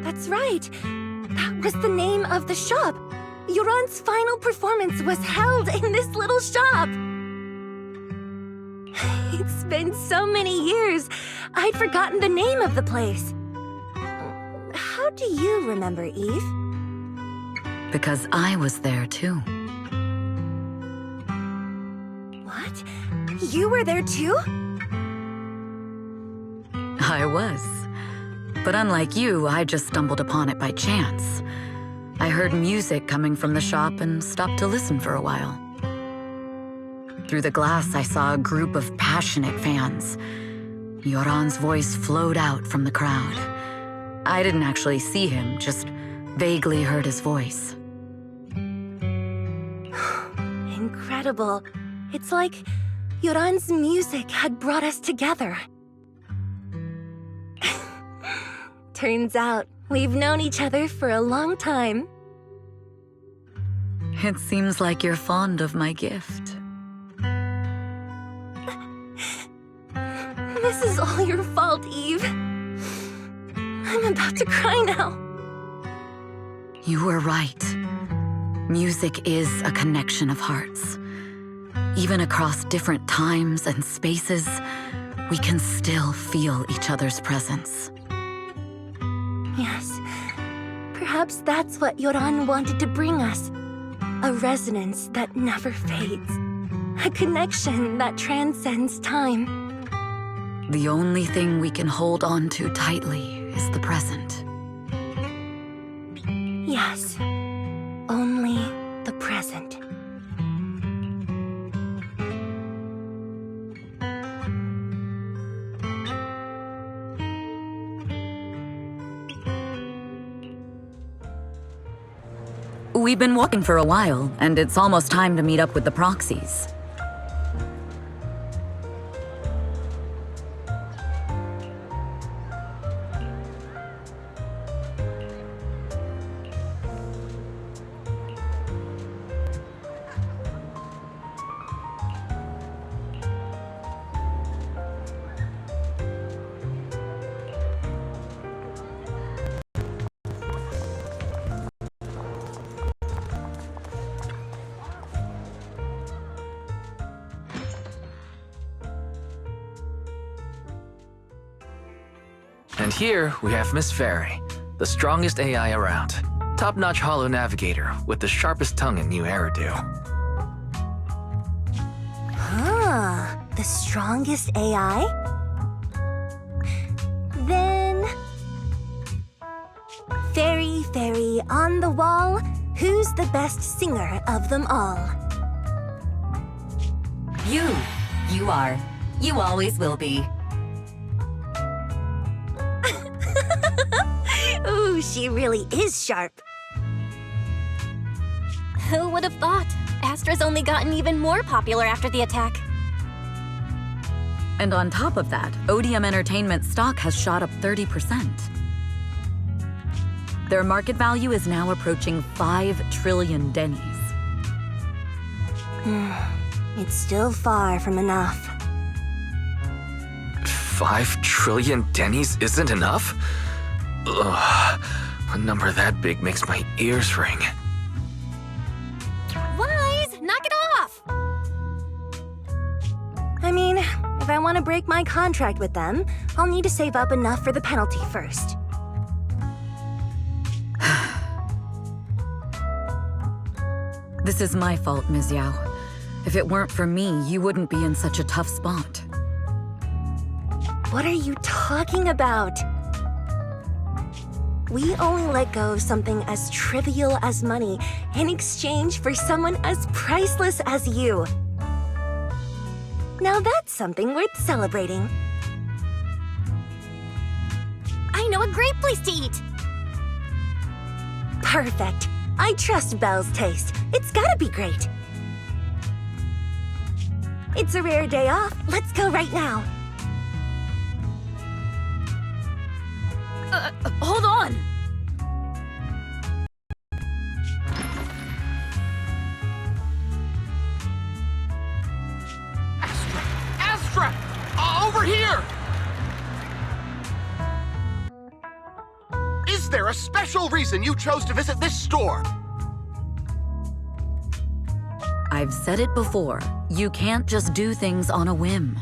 That's right. That was the name of the shop. Yoran's final performance was held in this little shop. It's been so many years, I'd forgotten the name of the place. How do you remember, Eve? Because I was there too. What? You were there too? I was. But unlike you, I just stumbled upon it by chance. I heard music coming from the shop and stopped to listen for a while. Through the glass, I saw a group of passionate fans. Yoran's voice flowed out from the crowd. I didn't actually see him, just vaguely heard his voice. Incredible. It's like Yoran's music had brought us together. Turns out, we've known each other for a long time. It seems like you're fond of my gift. This is all your fault, Eve. I'm about to cry now. You were right. Music is a connection of hearts. Even across different times and spaces, we can still feel each other's presence. Yes. Perhaps that's what Yoran wanted to bring us. A resonance that never fades. A connection that transcends time. The only thing we can hold on to tightly is the present. Yes. Only the present. We've been walking for a while, and it's almost time to meet up with the proxies. And here we have Miss Fairy, the strongest AI around. Top-notch holo navigator with the sharpest tongue and new hairdo. Ah, the strongest AI? Then fairy on the wall, who's the best singer of them all? You. You are. You always will be. Ooh, she really is sharp. Who would have thought? Astra's only gotten even more popular after the attack. And on top of that, Odium Entertainment stock has shot up 30%. Their market value is now approaching 5 trillion dennies. It's still far from enough. 5 trillion dennies isn't enough? Ugh, a number that big makes my ears ring. Wise, knock it off! I mean, if I want to break my contract with them, I'll need to save up enough for the penalty first. This is my fault, Ms. Yao. If it weren't for me, you wouldn't be in such a tough spot. What are you talking about? We only let go of something as trivial as money in exchange for someone as priceless as you. Now that's something worth celebrating. I know a great place to eat! Perfect. I trust Belle's taste. It's gotta be great. It's a rare day off. Let's go right now. Hold on! Astra! Over here! Is there a special reason you chose to visit this store? I've said it before, you can't just do things on a whim.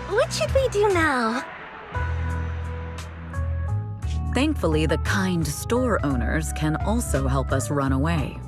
What should we do now? Thankfully, the kind store owners can also help us run away.